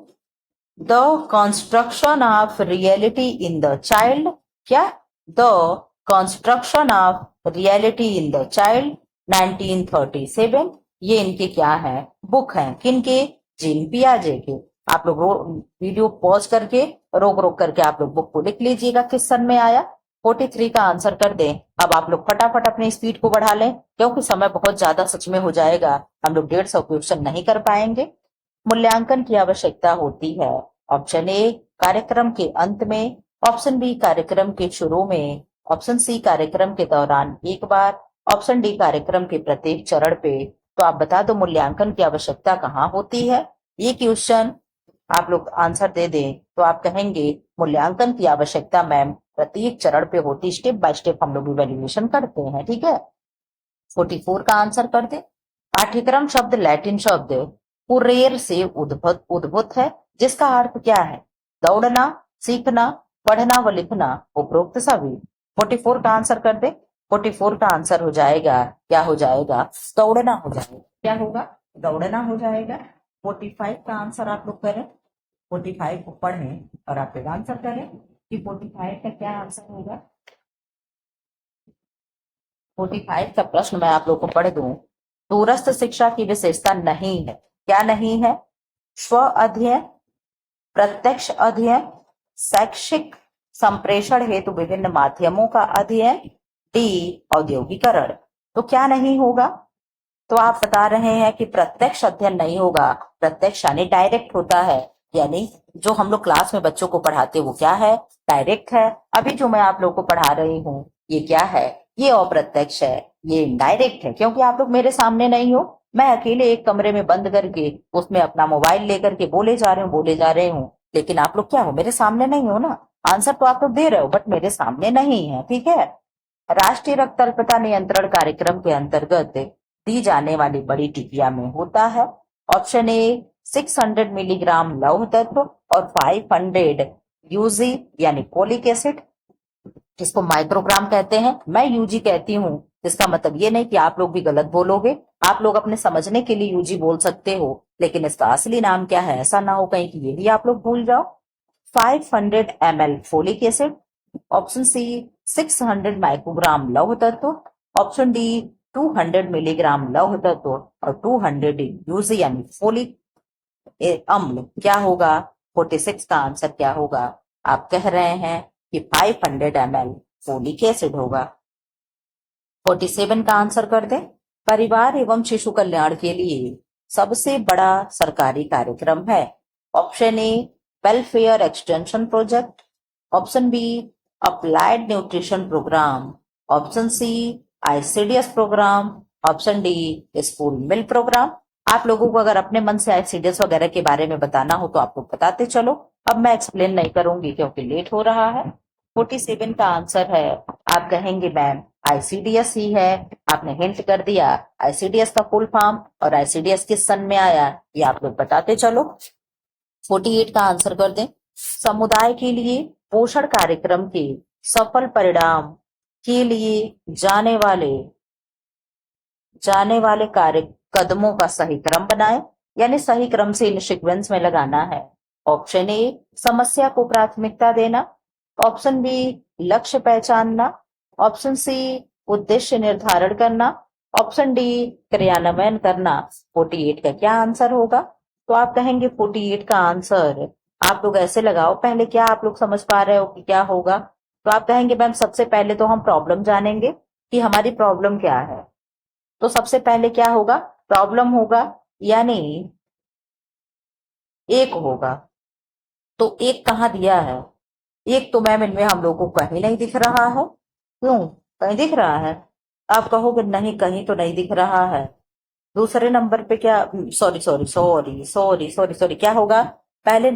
The construction of reality in the child. क्या? The construction of reality in the child 1937। ये इनके क्या है, बुक है, किनके, जीन पियाजे के। आप लोग वीडियो पॉज करके रोक रोक करके आप लोग बुक को लिख लीजिएगा किस सन में आया। 43 का आंसर कर दें। अब आप लोग फटाफट अपनी स्पीड को बढ़ा लें क्योंकि समय बहुत ज्यादा सच में हो जाएगा, हम लोग 150 क्वेश्चन नहीं कर पाएंगे। मूल्यांकन की आवश्यकता होती है। ऑप्शन ए कार्यक्रम के अंत में, ऑप्शन बी कार्यक्रम के शुरू में, ऑप्शन सी कार्यक्रम के दौरान एक बार, ऑप्शन डी कार्यक्रम के प्रत्येक चरण पे। तो आप बता दो मूल्यांकन की आवश्यकता कहाँ होती है। ये क्वेश्चन आप लोग आंसर दे दें तो आप कहेंगे मूल्यांकन की आवश्यकता मैम प्रत्येक चरण पे होती, स्टेप बाय स्टेप हम लोग इवेल्युएशन करते हैं, ठीक है। 44 का आंसर कर दे। पाठ्यक्रम शब्द लैटिन शब्द कुरेर से उद्भूत है जिसका अर्थ क्या है, दौड़ना, सीखना, पढ़ना व लिखना, उपरोक्त सभी। 44 का आंसर कर दे। 44 का आंसर हो जाएगा, क्या हो जाएगा, दौड़ना हो जाएगा। क्या होगा, दौड़ना हो जाएगा। 45 का आंसर आप लोग करें, 45 को पढ़ें और आप लोग आंसर करें कि 45 का क्या आंसर होगा। 45 का प्रश्न मैं आप लोग को पढ़ दूं। दूरस्थ शिक्षा की विशेषता नहीं है, क्या नहीं है, स्व अध्ययन, प्रत्यक्ष अध्ययन, शैक्षिक संप्रेषण हेतु विभिन्न माध्यमों का अध्ययन, डी औद्योगिकरण। तो क्या नहीं होगा, तो आप बता रहे हैं कि प्रत्यक्ष अध्ययन नहीं होगा। प्रत्यक्ष यानी डायरेक्ट होता है, यानी जो हम लोग क्लास में बच्चों को पढ़ाते वो क्या है, डायरेक्ट है। अभी जो मैं आप लोग को पढ़ा रही हूँ ये क्या है, ये अप्रत्यक्ष है, ये डायरेक्ट है क्योंकि आप लोग मेरे सामने नहीं हो। मैं अकेले एक कमरे में बंद करके उसमें अपना मोबाइल लेकर के बोले जा रहे हूँ, लेकिन आप लोग क्या हो, मेरे सामने नहीं हो ना। आंसर तो आप लोग दे रहे हो बट मेरे सामने नहीं है, ठीक है। राष्ट्रीय रक्त अल्पता नियंत्रण कार्यक्रम के अंतर्गत दी जाने वाली बड़ी टिकिया में होता है। ऑप्शन ए 600 मिलीग्राम लौह तत्व और 500 यूजी यानी फोलिक एसिड, जिसको माइक्रोग्राम कहते हैं, मैं यूजी कहती हूँ। इसका मतलब ये नहीं कि आप लोग भी गलत बोलोगे, आप लोग अपने समझने के लिए यूजी बोल सकते हो, लेकिन इसका असली नाम क्या है ऐसा ना हो कहीं कि ये भी आप लोग भूल जाओ। 500 ml folic acid, option C 600 microgram लौह तत्व, ऑप्शन डी 200 मिलीग्राम लौह तत्व और 200 यूजी यानी फोलिक अम्ल। क्या होगा, 46 का आंसर क्या होगा, आप कह रहे हैं कि 500 ml फोलिक एसिड होगा। 47 का आंसर कर दे। परिवार एवं शिशु कल्याण के लिए सबसे बड़ा सरकारी कार्यक्रम है। Option A welfare extension project, option B applied nutrition programme, option C ICDS programme, option D school meal programme. आप लोगों को अगर अपने मन से आईसीडीएस वगैरह के बारे में बताना हो तो आप लोग बताते चलो, अब मैं एक्सप्लेन नहीं करूंगी क्योंकि लेट हो रहा है। 47 का आंसर है, आप कहेंगे मैम आईसीडीएस ही है, आपने हिंट कर दिया आईसीडीएस का फुल फॉर्म और आईसीडीएस किस सन में आया ये आप लोग बताते चलो। 48 का आंसर कर दें। समुदाय के लिए पोषण कार्यक्रम के सफल परिणाम के लिए जाने वाले कार्य कदमों का सही क्रम बनाएं, यानी सही क्रम से इन सीक्वेंस में लगाना है। ऑप्शन ए समस्या को प्राथमिकता देना, ऑप्शन बी लक्ष्य पहचानना, ऑप्शन सी उद्देश्य निर्धारण करना, ऑप्शन डी क्रियान्वयन करना। 48 का क्या आंसर होगा, तो आप कहेंगे 48 का आंसर आप लोग ऐसे लगाओ, पहले क्या आप लोग समझ पा रहे हो कि क्या होगा, तो आप कहेंगे मैम सबसे पहले तो हम प्रॉब्लम जानेंगे कि हमारी प्रॉब्लम क्या है। तो सबसे पहले क्या होगा, प्रॉब्लम होगा यानी एक होगा। तो एक कहाँ दिया है, एक तो मैम इनमें हम लोग को कहीं नहीं दिख रहा है, क्यों, कहीं दिख रहा है, आप कहोगे नहीं कहीं तो नहीं दिख रहा है। दूसरे नंबर पे क्या, sorry sorry sorry sorry sorry sorry क्या होगा, पहले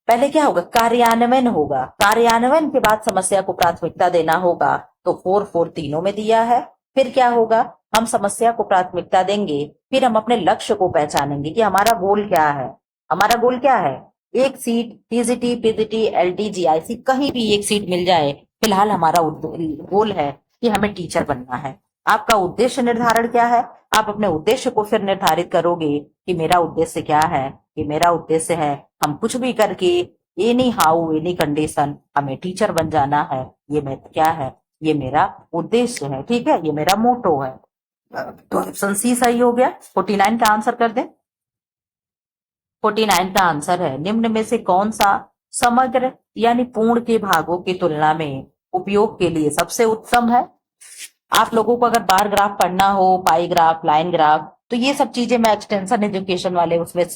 पहले क्या होगा, कार्यान्वयन होगा, कार्यान्वयन के बाद समस्या को प्राथमिकता देना होगा। तो 4 4 तीनों में दिया है। फिर क्या होगा, हम समस्या को प्राथमिकता देंगे, फिर हम अपने लक्ष्य को पहचानेंगे कि हमारा गोल क्या है। हमारा गोल क्या है, एक seat TGT PGT LT GIC कहीं भी एक सीट मिल जाए, फिलहाल हमारा गोल है कि हमें टीचर बनना है। आपका उद्देश्य निर्धारण क्या है, आप अपने उद्देश्य को फिर निर्धारित करोगे कि मेरा उद्देश्य क्या है, कि मेरा उद्देश्य है हम कुछ भी करके एनी हाउ एनी कंडीशन हमें टीचर बन जाना है। ये मैथ क्या है, ये मेरा उद्देश्य है, ठीक है, ये मेरा मोटो है। तो ऑप्शन सी सही हो गया। 49 का आंसर कर दे। 49 का आंसर है, निम्न में से कौन सा समग्र यानी पूर्ण के भागों की तुलना में उपयोग के लिए सबसे उत्तम है। आप लोगों को अगर बार ग्राफ पढ़ना हो, पाई ग्राफ, लाइन ग्राफ, तो ये सब चीजें मैं एक्सटेंशन एजुकेशन वाले उसमें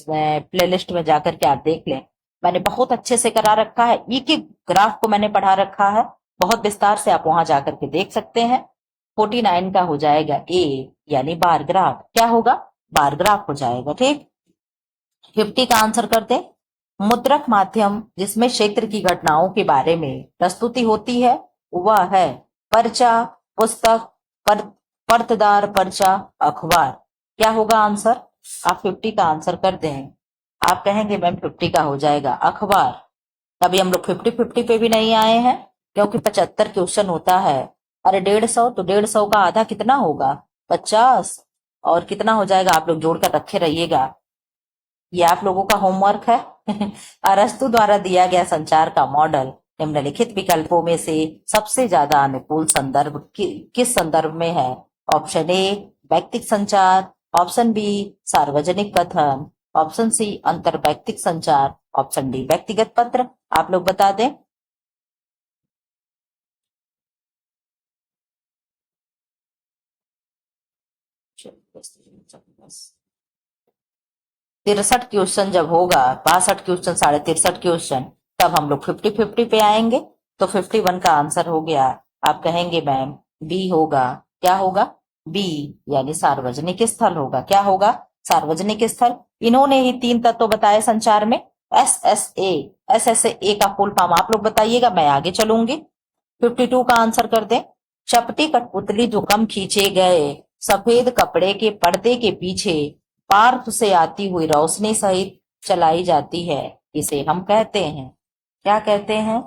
प्लेलिस्ट में जाकर के आप देख लें। मैंने बहुत अच्छे से करा रखा है, एक एक ग्राफ को मैंने पढ़ा रखा है बहुत विस्तार से, आप वहां जाकर के देख सकते हैं। 49 का हो जाएगा ए, यानी बार ग्राफ। क्या होगा? बार ग्राफ हो जाएगा, ठीक। 50 का आंसर कर दे। मुद्रक माध्यम जिसमें क्षेत्र की घटनाओं के बारे में प्रस्तुति होती है वह है पर्चा, पुस्तक, पर, पर्तदार पर्चा, अखबार। क्या होगा आंसर? आप 50 का आंसर कर दें। आप कहेंगे मैम 50 का हो जाएगा अखबार। कभी हम लोग 50-50 पे भी नहीं आए हैं, क्योंकि 75 क्वेश्चन होता है। अरे 150, तो 150 का आधा कितना होगा? 50। और कितना हो जाएगा? आप लोग जोड़कर रखे रहिएगा, ये आप लोगों का होमवर्क है। अरस्तु द्वारा दिया गया संचार का मॉडल निम्नलिखित विकल्पों में से सबसे ज्यादा अनुकूल संदर्भ किस संदर्भ में है? ऑप्शन ए व्यक्तिगत संचार, ऑप्शन बी सार्वजनिक कथन, ऑप्शन सी अंतर व्यक्तिगत संचार, ऑप्शन डी व्यक्तिगत पत्र। आप लोग बता दें। तिरसठ क्वेश्चन जब होगा, 62 क्वेश्चन, 63.5 क्वेश्चन, तब हम लोग 50-50 पे आएंगे। तो 51 का आंसर हो गया। आप कहेंगे मैम बी होगा। क्या होगा? बी, यानी सार्वजनिक स्थल होगा। क्या होगा? सार्वजनिक स्थल। इन्होंने ही 3 तत्व बताए संचार में। एस एस ए का फुल फॉर्म आप लोग बताइएगा, मैं आगे चलूंगी। 52 का आंसर कर दे। चपटी कठपुतली जो कम खींचे गए सफेद कपड़े के पर्दे के पीछे पार्थ से आती हुई रोशनी सहित चलाई जाती है, इसे हम कहते हैं, क्या कहते हैं?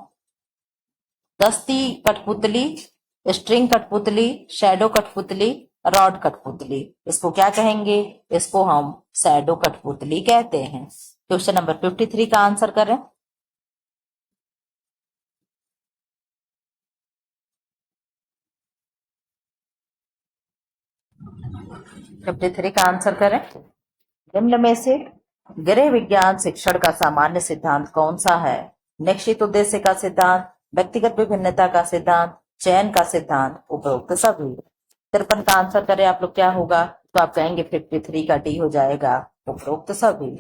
दस्ती कठपुतली, स्ट्रिंग कठपुतली, शैडो कठपुतली, रॉड कठपुतली। इसको क्या कहेंगे? इसको हम शैडो कठपुतली कहते हैं। क्वेश्चन नंबर 53 का आंसर करें। 53 का आंसर करें। निम्न में से गृह विज्ञान शिक्षण का सामान्य सिद्धांत कौन सा है? निश्चित उद्देश्य का सिद्धांत, व्यक्तिगत विभिन्नता का सिद्धांत, चयन का सिद्धांत, उपरोक्त सभी। 53 का आंसर करें आप लोग, क्या होगा? तो आप कहेंगे 53 का डी हो जाएगा, उपरोक्त सभी।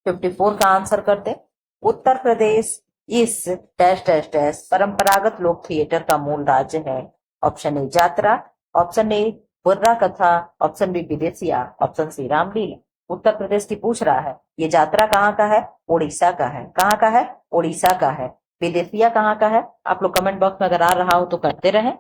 54 का आंसर करते। उत्तर प्रदेश इस डैश डैश डैश परंपरागत लोक थिएटर का मूल राज्य है। ऑप्शन ए यात्रा, ऑप्शन ए बुर्रा कथा, ऑप्शन बी विदेशिया, ऑप्शन सी रामलीला। उत्तर प्रदेश की पूछ रहा है। ये यात्रा कहाँ का है? उड़ीसा का है। कहाँ का है? उड़ीसा का है। विदेशिया कहाँ का है? आप लोग कमेंट बॉक्स में अगर आ रहा हो तो करते रहें।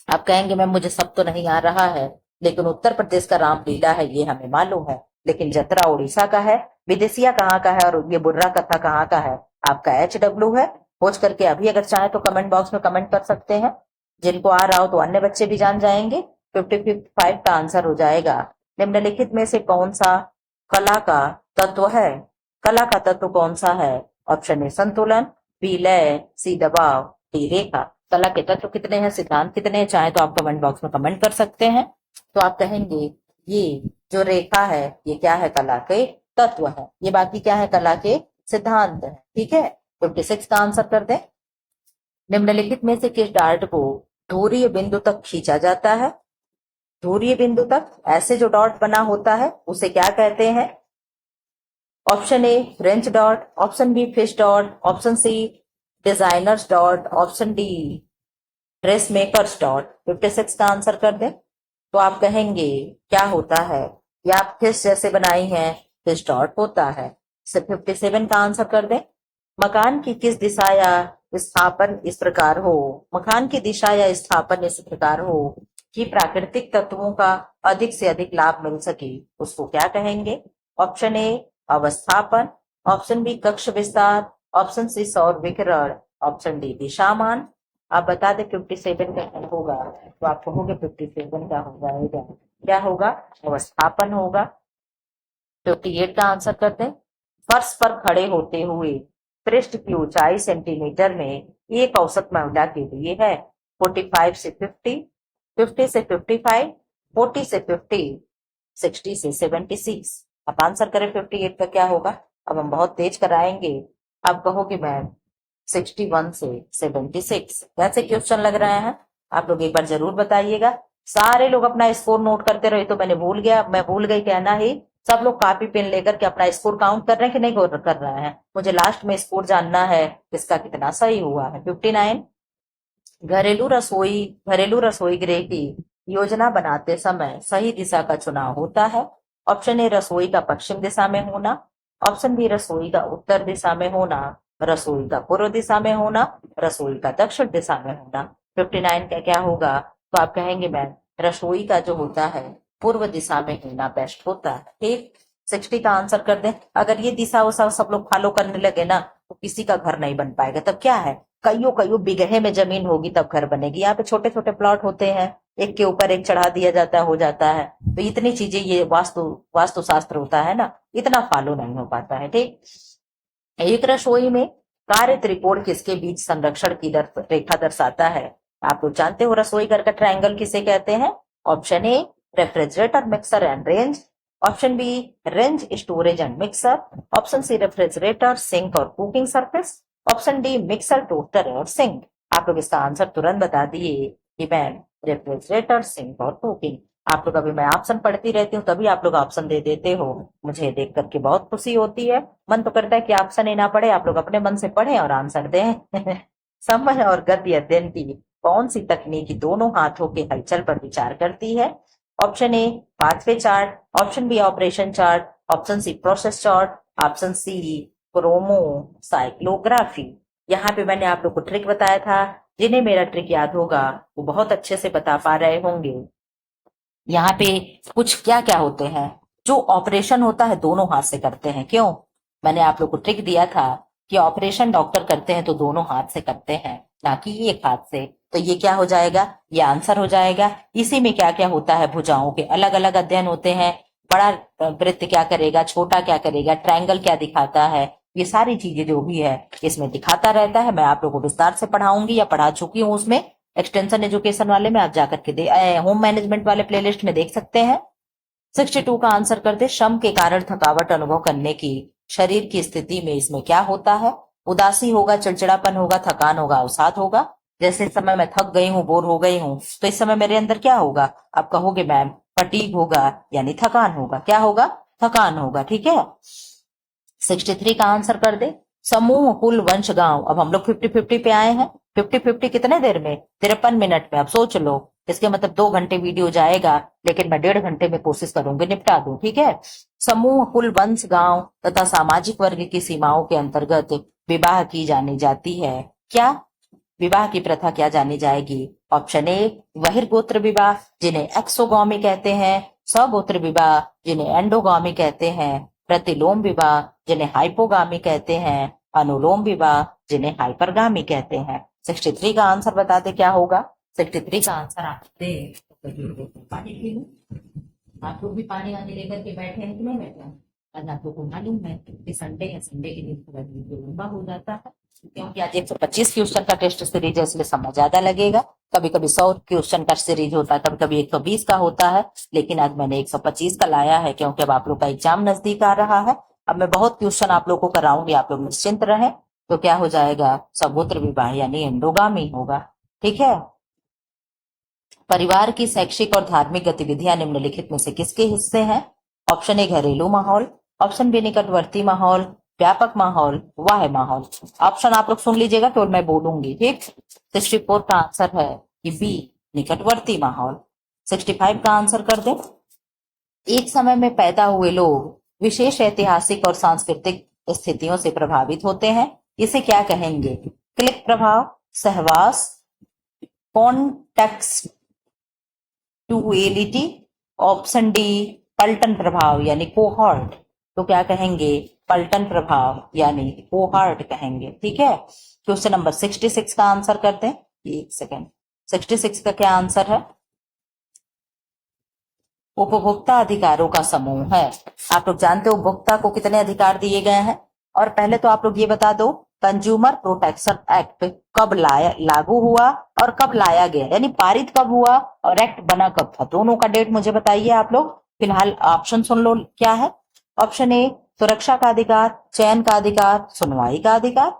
आप कहेंगे मैम मुझे सब तो नहीं आ रहा है, लेकिन उत्तर प्रदेश का रामलीला है ये हमें मालूम है, लेकिन जतरा उड़ीसा का है, विदेशिया कहाँ का है और ये बुर्रा कथा कहाँ का है? आपका HW है। खोज करके अभी अगर चाहे तो कमेंट बॉक्स में कमेंट कर सकते हैं। जिनको आ रहा हो तो अन्य बच्चे भी जान जाएंगे। 55 का आंसर हो जाएगा। निम्नलिखित में से कौन सा कला का तत्व है? कला का तत्व कौन सा है? ऑप्शन ए संतुलन, बी लय, सी दबाव, डी रेखा। कला के तत्व कितने हैं, सिद्धांत कितने हैं, चाहे तो आप कमेंट बॉक्स में कमेंट कर सकते हैं। तो आप कहेंगे ये जो रेखा है ये क्या है? कला के तत्व है। ये बाकी क्या है? कला के सिद्धांत है, ठीक है। 56 का आंसर कर दे। निम्नलिखित में से किस डार्ट को धुरीय बिंदु तक खींचा जाता है? धुरीय बिंदु तक ऐसे जो डॉट बना होता है उसे क्या कहते हैं? Option A French dot, option B fish dot, option C designers dot, option D dress makers dot. 56 का आंसर कर दे। तो आप कहेंगे क्या होता है? या आप फिश जैसे बनाई हैं, फिश डॉट होता है। 57 का आंसर कर दे। मकान की किस दिशा या स्थापन इस प्रकार हो, मकान की दिशा या स्थापन इस प्रकार हो कि प्राकृतिक तत्वों का अधिक से अधिक लाभ मिल सके, उसको क्या कहेंगे? ऑप्शन ए अवस्थापन, ऑप्शन बी कक्ष विस्तार, ऑप्शन सी सौर विकिरण, ऑप्शन डी दिशामान। आप बता दें 57 का क्या होगा? तो आप कहोगे 57 का हो जाएगा, क्या होगा? अवस्थापन होगा। 58 का आंसर करते हैं। फर्श पर खड़े होते हुए पृष्ठ की ऊंचाई सेंटीमीटर में एक औसत महिला के लिए है। 45 से 50, 50 से 55, 40 से 50, 60 से 76। अब आंसर करें 58 का क्या होगा। अब हम बहुत तेज कराएंगे। अब कहोगे मैम 61 से 76 कैसे क्वेश्चन लग रहे हैं, आप लोग एक बार जरूर बताइएगा। सारे लोग अपना स्कोर नोट करते रहे तो मैं भूल गई कहना ही। सब लोग कॉपी पेन लेकर के अपना स्कोर काउंट कर रहे हैं कि नहीं कर रहे हैं। मुझे लास्ट में स्कोर जानना है किसका कितना सही हुआ है। 59। घरेलू रसोई गृह की योजना बनाते समय सही दिशा का चुनाव होता है। ऑप्शन ए रसोई का पश्चिम दिशा में होना, ऑप्शन बी रसोई का उत्तर दिशा में होना, रसोई का पूर्व दिशा में होना, रसोई का दक्षिण दिशा में होना। 59 का क्या होगा, तो आप कहेंगे मैम रसोई का जो होता है पूर्व दिशा में होना बेस्ट होता है। ठीक, 60 का आंसर कर दें। अगर ये दिशा वो सब लोग फॉलो करने लगे ना तो किसी का घर नहीं बन पाएगा। तब क्या है, कईयों कईयों बिगहे में जमीन होगी तब घर बनेगी। यहाँ पे छोटे छोटे प्लॉट होते हैं, एक के ऊपर एक चढ़ा दिया जाता है, हो जाता है। तो इतनी चीजें ये वास्तु शास्त्र होता है ना, इतना फॉलो नहीं हो पाता है। ठीक, एक रसोई में कार्य त्रिकोण किसके बीच संरक्षण की रेखा दर्शाता है। आप लोग जानते हो रसोई घर का ट्रायंगल किसे कहते हैं। Option A refrigerator mixer and range, option B range storage and mixer, option C refrigerator sink और cooking surface, option D mixer toaster और सिंक। आप लोग इसका आंसर तुरंत बता दिए कि मैम रेफ्रिजरेटर सिंक और कुकिंग। आप लोग अभी मैं ऑप्शन पढ़ती रहती हूँ तभी आप लोग ऑप्शन दे देते हो, मुझे देख करके बहुत खुशी होती है। मन तो करता है कि ऑप्शन ही ना पढ़े, आप लोग अपने मन से पढ़ें और आंसर दें। समय और गति अध्ययन की कौन सी तकनीक दोनों हाथों के हलचल पर विचार करती है। Option A pathway chart, option B operation chart, option C process chart, option C chromocyclography. यहाँ पे मैंने आप लोग को ट्रिक बताया था, जिन्हें मेरा ट्रिक याद होगा वो बहुत अच्छे से बता पा रहे होंगे। यहाँ पे कुछ क्या क्या होते हैं, जो ऑपरेशन होता है दोनों हाथ से करते हैं। क्यों, मैंने आप लोग को ट्रिक दिया था कि ऑपरेशन डॉक्टर करते हैं तो दोनों हाथ से करते हैं, ना कि एक हाथ से। तो ये क्या हो जाएगा, ये आंसर हो जाएगा। इसी में क्या क्या होता है, भुजाओं के अलग अलग अध्ययन होते हैं। बड़ा वृत्त क्या करेगा, छोटा क्या करेगा, ट्रायंगल क्या दिखाता है, ये सारी चीजें जो भी है इसमें दिखाता रहता है। मैं आप लोगों को विस्तार से पढ़ाऊंगी या पढ़ा चुकी हूँ उसमें, एक्सटेंशन एजुकेशन वाले में आप जाकर के होम मैनेजमेंट वाले प्लेलिस्ट में देख सकते हैं। 62 का आंसर करते, श्रम के कारण थकावट अनुभव करने की शरीर की स्थिति में इसमें क्या होता है। उदासी होगा, चिड़चिड़ापन होगा, थकान होगा, अवसाद होगा। जैसे इस समय मैं थक गई हूँ, बोर हो गई हूँ, तो इस समय मेरे अंदर क्या होगा, आप कहोगे मैम फटीग होगा, यानी थकान होगा। क्या होगा, थकान होगा। ठीक है, 63 का आंसर कर दे, समूह कुल वंश गांव। अब हम लोग 50-50 पे आए हैं। 50-50 कितने देर में, 53 मिनट में। अब सोच लो, इसके मतलब 2 घंटे वीडियो जाएगा, लेकिन मैं 1.5 घंटे में कोशिश करूंगी निपटा दूं। ठीक है, समूह कुल वंश गांव तथा सामाजिक वर्ग की सीमाओं के अंतर्गत विवाह की जानी जाती है। क्या विवाह की प्रथा क्या जानी जाएगी। ऑप्शन ए बहिर्गोत्र विवाह, जिन्हें एक्सोगामी कहते हैं, सगोत्र विवाह, जिन्हें एंडोगामी कहते हैं, प्रतिलोम विवाह, जिन्हें हाइपोगामी कहते हैं, अनुलोम विवाह, जिन्हें हाइपरगामी कहते हैं। 63 का आंसर बता दे क्या होगा। 63 का आंसर आप दे, पानी पी लूं। आप लोग भी पानी वानी लेकर के बैठे हैं कि नहीं बैठे हैं। आज आप लोग को मालूम है कि संडे है, संडे के दिन थोड़ा वीडियो लंबा हो जाता है, क्योंकि आज 125 क्वेश्चन का टेस्ट सीरीज है, इसलिए समय ज्यादा लगेगा। कभी कभी 100 क्वेश्चन का सीरीज होता है, कभी कभी 120 का होता है, लेकिन आज मैंने 125 का लाया है क्योंकि अब आप लोग का एग्जाम नजदीक आ रहा है। अब मैं बहुत क्वेश्चन आप लोग को कराऊंगी, आप लोग निश्चिंत रहें। तो क्या हो जाएगा, सगोत्र विवाह यानी एंडोगामी होगा। ठीक है, परिवार की शैक्षिक और धार्मिक गतिविधियां निम्नलिखित में से किसके हिस्से हैं। ऑप्शन ए घरेलू माहौल, ऑप्शन बी निकटवर्ती माहौल, व्यापक माहौल, वाह्य माहौल। ऑप्शन आप लोग सुन लीजिएगा, केवल मैं बोलूंगी। ठीक, 64 का आंसर है कि बी निकटवर्ती माहौल। 65 का आंसर कर दे, एक समय में पैदा हुए लोग विशेष ऐतिहासिक और सांस्कृतिक स्थितियों से प्रभावित होते हैं, इसे क्या कहेंगे। क्लिक प्रभाव, सहवास, कॉन्टेक्स्ट टूएलिटी, ऑप्शन डी पलटन प्रभाव यानी कोहॉर्ट। तो क्या कहेंगे, पलटन प्रभाव यानी कोहॉर्ट कहेंगे। ठीक है, क्वेश्चन नंबर 66 का आंसर करते हैं। एक सेकेंड, 66 का क्या आंसर है, उपभोक्ता अधिकारों का समूह है। आप लोग जानते हो उपभोक्ता को कितने अधिकार दिए गए हैं। और पहले तो आप लोग ये बता दो कंज्यूमर प्रोटेक्शन एक्ट कब लागू हुआ और कब लाया गया, यानी पारित कब हुआ और एक्ट बना कब था, दोनों का डेट मुझे बताइए आप लोग। फिलहाल ऑप्शन सुन लो क्या है। ऑप्शन ए सुरक्षा का अधिकार, चयन का अधिकार, सुनवाई का अधिकार,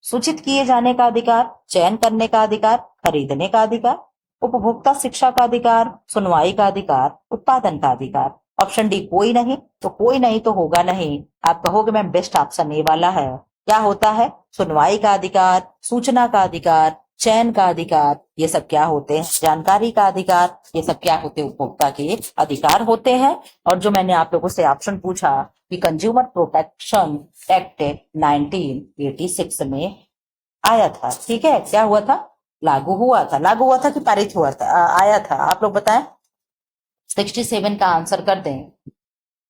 सूचित किए जाने का अधिकार, चयन करने का अधिकार, खरीदने का अधिकार, उपभोक्ता शिक्षा का अधिकार, सुनवाई का अधिकार, उत्पादन का अधिकार। ऑप्शन डी कोई नहीं, तो कोई नहीं तो होगा नहीं। आप कहोगे मैम बेस्ट ऑप्शन ए वाला है। क्या होता है? सुनवाई का अधिकार, सूचना का अधिकार, चयन का अधिकार, ये सब क्या होते हैं? जानकारी का अधिकार, ये सब क्या होते हैं? उपभोक्ता के अधिकार होते हैं। और जो मैंने आप लोगों से ऑप्शन पूछा कि कंज्यूमर प्रोटेक्शन एक्ट 1986 में आया था, ठीक है, क्या हुआ था? लागू हुआ था। लागू हुआ था कि पारित हुआ था? आया था। आप लोग बताएं। 67 का आंसर कर दें।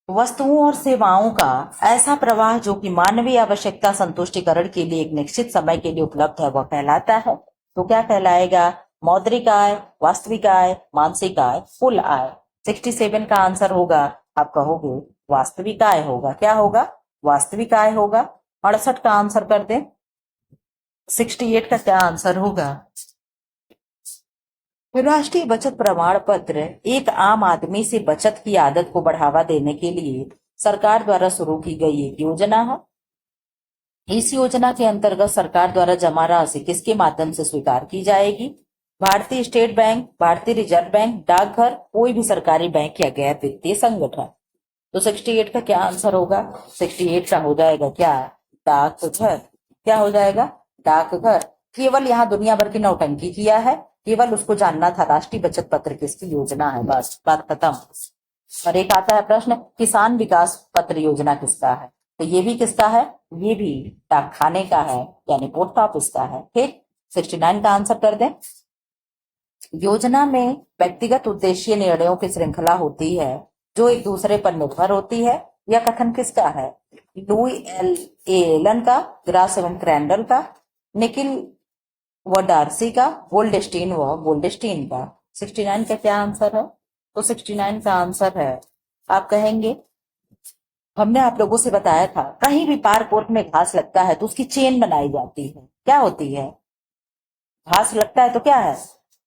वस्तुओं और सेवाओं का ऐसा प्रवाह जो कि मानवीय आवश्यकता संतुष्टिकरण के लिए एक निश्चित समय के लिए उपलब्ध है, वह कहलाता है। तो क्या कहलाएगा? मौद्रिक आय, वास्तविक आय, मानसिक आय, कुल आय। 67 का आंसर होगा, आप कहोगे वास्तविक आय होगा। क्या होगा? वास्तविक आय होगा। 68 का आंसर कर दें। 68 का क्या आंसर होगा? राष्ट्रीय बचत प्रमाण पत्र एक आम आदमी से बचत की आदत को बढ़ावा देने के लिए सरकार द्वारा शुरू की गई एक योजना है। इस योजना के अंतर्गत सरकार द्वारा जमा राशि किसके माध्यम से स्वीकार की जाएगी? भारतीय स्टेट बैंक, भारतीय रिजर्व बैंक, डाकघर, कोई भी सरकारी बैंक या गैर वित्तीय संगठन। तो 68 का क्या आंसर होगा? 68 का हो जाएगा क्या? डाकघर। क्या हो जाएगा? डाकघर। केवल यहाँ दुनिया भर की नौटंकी किया है, केवल उसको जानना था राष्ट्रीय बचत पत्र किसकी योजना है, बस बात खत्म। और एक आता है प्रश्न, किसान विकास पत्र योजना किसका है? तो ये भी किसका है? ये भी डाकखाने का है, यानी पोस्ट ऑफिस का है। ठीक, 69 का आंसर कर दें। योजना में व्यक्तिगत उद्देश्य निर्णयों की श्रृंखला होती है जो एक दूसरे पर निर्भर होती है। यह कथन किसका है? लुई एल एलन का, ग्रास एवं क्रैंडल का, निकिल व डार्सी का, गोल्डस्टीन व गोल्डस्टीन का। 69 का क्या आंसर है? तो 69 का आंसर है, आप कहेंगे हमने आप लोगों से बताया था कहीं भी पार्क वोर्क में घास लगता है तो उसकी चेन बनाई जाती है। क्या होती है? घास लगता है तो क्या है,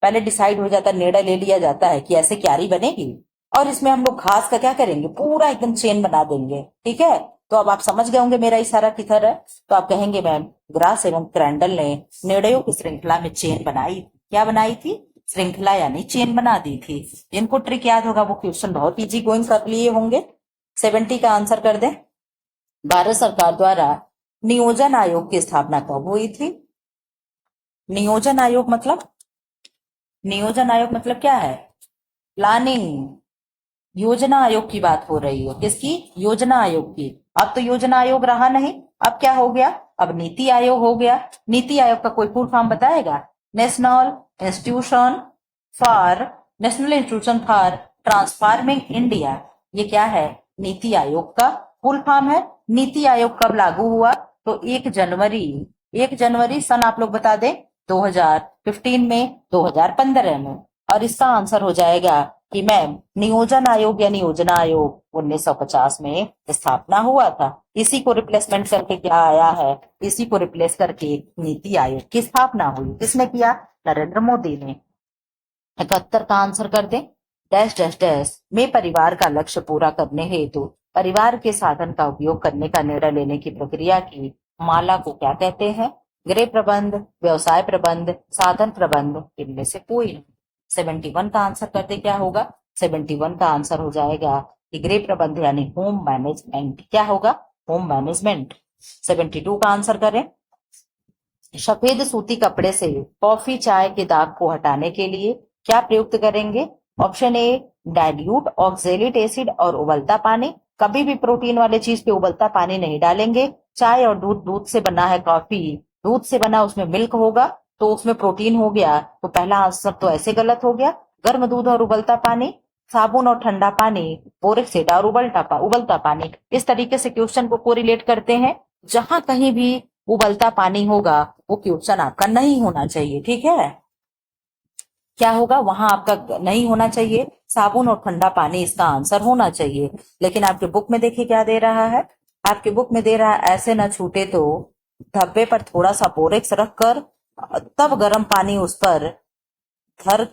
पहले डिसाइड हो जाता है, निर्णय ले लिया जाता है कि ऐसे क्यारी बनेगी और इसमें हम लोग घास का क्या करेंगे, पूरा एकदम चेन बना देंगे। ठीक है, तो अब आप समझ गए होंगे मेरा इशारा किधर है। तो आप कहेंगे मैम ग्रास एवं क्रैंडल ने निर्णयों की श्रृंखला में चेन बनाई। क्या बनाई थी? श्रृंखला यानी चेन बना दी थी। जिनको ट्रिक याद होगा वो क्वेश्चन बहुत इजी गोइंग कर लिए होंगे। 70 का आंसर कर दे। भारत सरकार द्वारा नियोजन आयोग की स्थापना कब हुई थी? नियोजन आयोग मतलब, नियोजन आयोग मतलब क्या है? प्लानिंग। योजना आयोग की बात हो रही है। किसकी? योजना आयोग की। अब तो योजना आयोग रहा नहीं, अब क्या हो गया? अब नीति आयोग हो गया। नीति आयोग का कोई फुल फॉर्म बताएगा? National institution for, national institution for transforming India. ये क्या है? नीति आयोग का फुल फॉर्म है। नीति आयोग कब लागू हुआ? तो 1 जनवरी सन आप लोग बता दें 2015 में, 2015 में। और इसका आंसर हो जाएगा कि मैम नियोजन आयोग या नियोजना आयोग 1950 में स्थापना हुआ था। इसी को रिप्लेसमेंट करके क्या आया है? इसी को रिप्लेस करके नीति आयोग की स्थापना हुई। किसने किया? नरेंद्र मोदी ने। 71 का आंसर कर दें। डैश डैश डैश में परिवार का लक्ष्य पूरा करने हेतु परिवार के साधन का उपयोग करने का निर्णय लेने की प्रक्रिया की माला को क्या कहते हैं? गृह प्रबंध, व्यवसाय प्रबंध, साधन प्रबंध, इनमें से कोई नहीं। 71 का आंसर करते क्या होगा? 71 का आंसर हो जाएगा कि गृह प्रबंध यानी होम मैनेजमेंट। क्या होगा? Home management. 72 का आंसर करें। सफेद सूती कपड़े से कॉफी चाय के दाग को हटाने के लिए क्या प्रयुक्त करेंगे? Option A dilute oxalic acid और उबलता पानी। कभी भी प्रोटीन वाले चीज पे उबलता पानी नहीं डालेंगे। चाय और दूध, दूध से बना है, कॉफी दूध से बना, उसमें मिल्क होगा तो उसमें प्रोटीन हो गया, तो पहला आंसर तो ऐसे गलत हो गया। गर्म दूध और उबलता पानी, साबुन और ठंडा पानी, बोरिक एसिड और उबलता पानी। इस तरीके से क्वेश्चन को कोरिलेट करते हैं। जहां कहीं भी उबलता पानी होगा वो क्वेश्चन आपका नहीं होना चाहिए। ठीक है, क्या होगा? वहां आपका नहीं होना चाहिए, साबुन और ठंडा पानी इसका आंसर होना चाहिए। लेकिन आपके बुक में देखिए क्या दे रहा है। आपके बुक में दे रहा है ऐसे ना छूटे तो धब्बे पर थोड़ा सा बोरेक्स रखकर तब गर्म पानी उस पर धर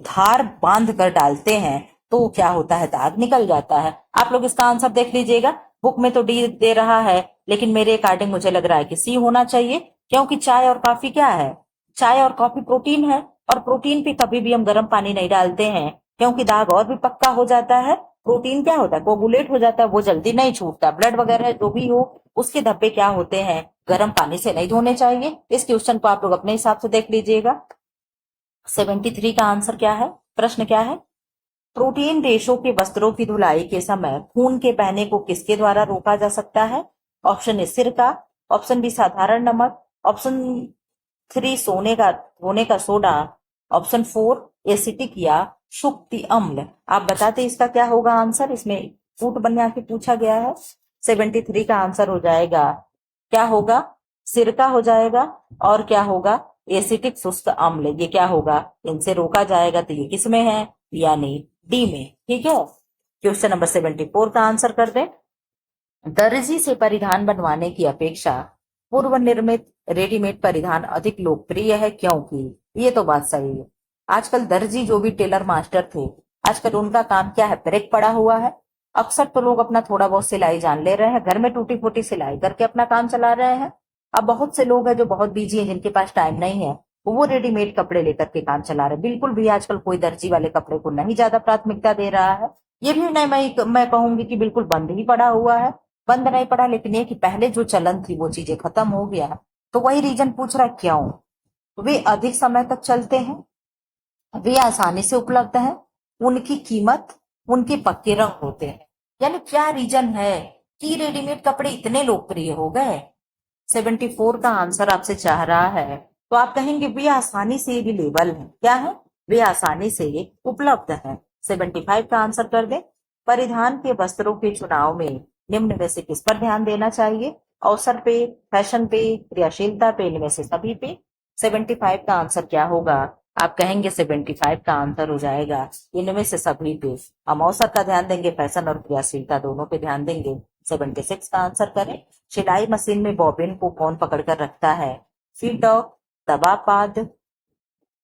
धार बांध कर डालते हैं तो क्या होता है, दाग निकल जाता है। आप लोग इसका आंसर देख लीजिएगा, बुक में तो डी दे रहा है, लेकिन मेरे अकॉर्डिंग मुझे लग रहा है कि सी होना चाहिए, क्योंकि चाय और कॉफी क्या है, चाय और कॉफी प्रोटीन है, और प्रोटीन पे कभी भी हम गर्म पानी नहीं डालते हैं, क्योंकि दाग और भी पक्का हो जाता है। प्रोटीन क्या होता है, कोगुलेट हो जाता है, वो जल्दी नहीं छूटता। ब्लड वगैरह जो भी हो उसके धब्बे क्या होते हैं, गर्म पानी से नहीं धोने चाहिए। इस क्वेश्चन को आप लोग अपने हिसाब से देख लीजिएगा। 73 का आंसर क्या है, प्रश्न क्या है, प्रोटीन रेशों के वस्त्रों की धुलाई के समय खून के बहने को किसके द्वारा रोका जा सकता है? ऑप्शन ए सिरका, ऑप्शन बी साधारण नमक, ऑप्शन 3 सोने का सोडा, ऑप्शन 4 एसिटिक या शुक्ति अम्ल। आप बताते इसका क्या होगा आंसर, इसमें फूट बना के पूछा गया है। 73 का आंसर हो जाएगा, क्या होगा, सिरका हो जाएगा, और क्या होगा, एसिटिक शुष्क अम्ल। ये क्या होगा, इनसे रोका जाएगा, तो ये किसमें है, यानी डी में। ठीक है, क्वेश्चन नंबर 74 का आंसर कर दे। दर्जी से परिधान बनवाने की अपेक्षा पूर्व निर्मित रेडीमेड परिधान अधिक लोकप्रिय है, क्योंकि, ये तो बात सही है। आजकल दर्जी जो भी टेलर मास्टर थे, आजकल उनका काम क्या है, ब्रेक पड़ा हुआ है। अक्सर तो लोग अपना थोड़ा बहुत सिलाई जान ले रहे हैं, घर में टूटी फूटी सिलाई करके अपना काम चला रहे हैं। अब बहुत से लोग हैं जो बहुत बिजी हैं, जिनके पास टाइम नहीं है, वो रेडीमेड कपड़े लेकर के काम चला रहे हैं। बिल्कुल भी आजकल कोई दर्जी वाले कपड़े को नहीं ज्यादा प्राथमिकता दे रहा है। ये भी नहीं, मैं कहूंगी कि बिल्कुल बंद ही पड़ा हुआ है, बंद नहीं पड़ा, लेकिन ये कि पहले जो चलन थी वो चीजें खत्म हो गया। तो वही रीजन पूछ रहा है, क्यों, वे अधिक समय तक चलते हैं, वे आसानी से उपलब्ध हैं, उनकी कीमत, उनके पक्के रंग होते हैं। यानी क्या रीजन है कि रेडीमेड कपड़े इतने लोकप्रिय हो गए। 74 का आंसर आपसे चाह रहा है, तो आप कहेंगे वे आसानी से अवेलेबल है, क्या है, वे आसानी से उपलब्ध है। 75 का आंसर कर दे। परिधान के वस्त्रों के चुनाव में निम्न में से किस पर ध्यान देना चाहिए, अवसर पे, फैशन पे, क्रियाशीलता पे, इनमें से सभी पे। 75 का आंसर क्या होगा, आप कहेंगे 75 का आंसर हो जाएगा इनमें से सभी पे। हम अवसर का ध्यान देंगे, फैशन और क्रियाशीलता दोनों पे ध्यान देंगे। 76 का आंसर करें। सिलाई मशीन में बॉबिन को कौन पकड़ कर रखता है, फीड डॉग, दबापाद,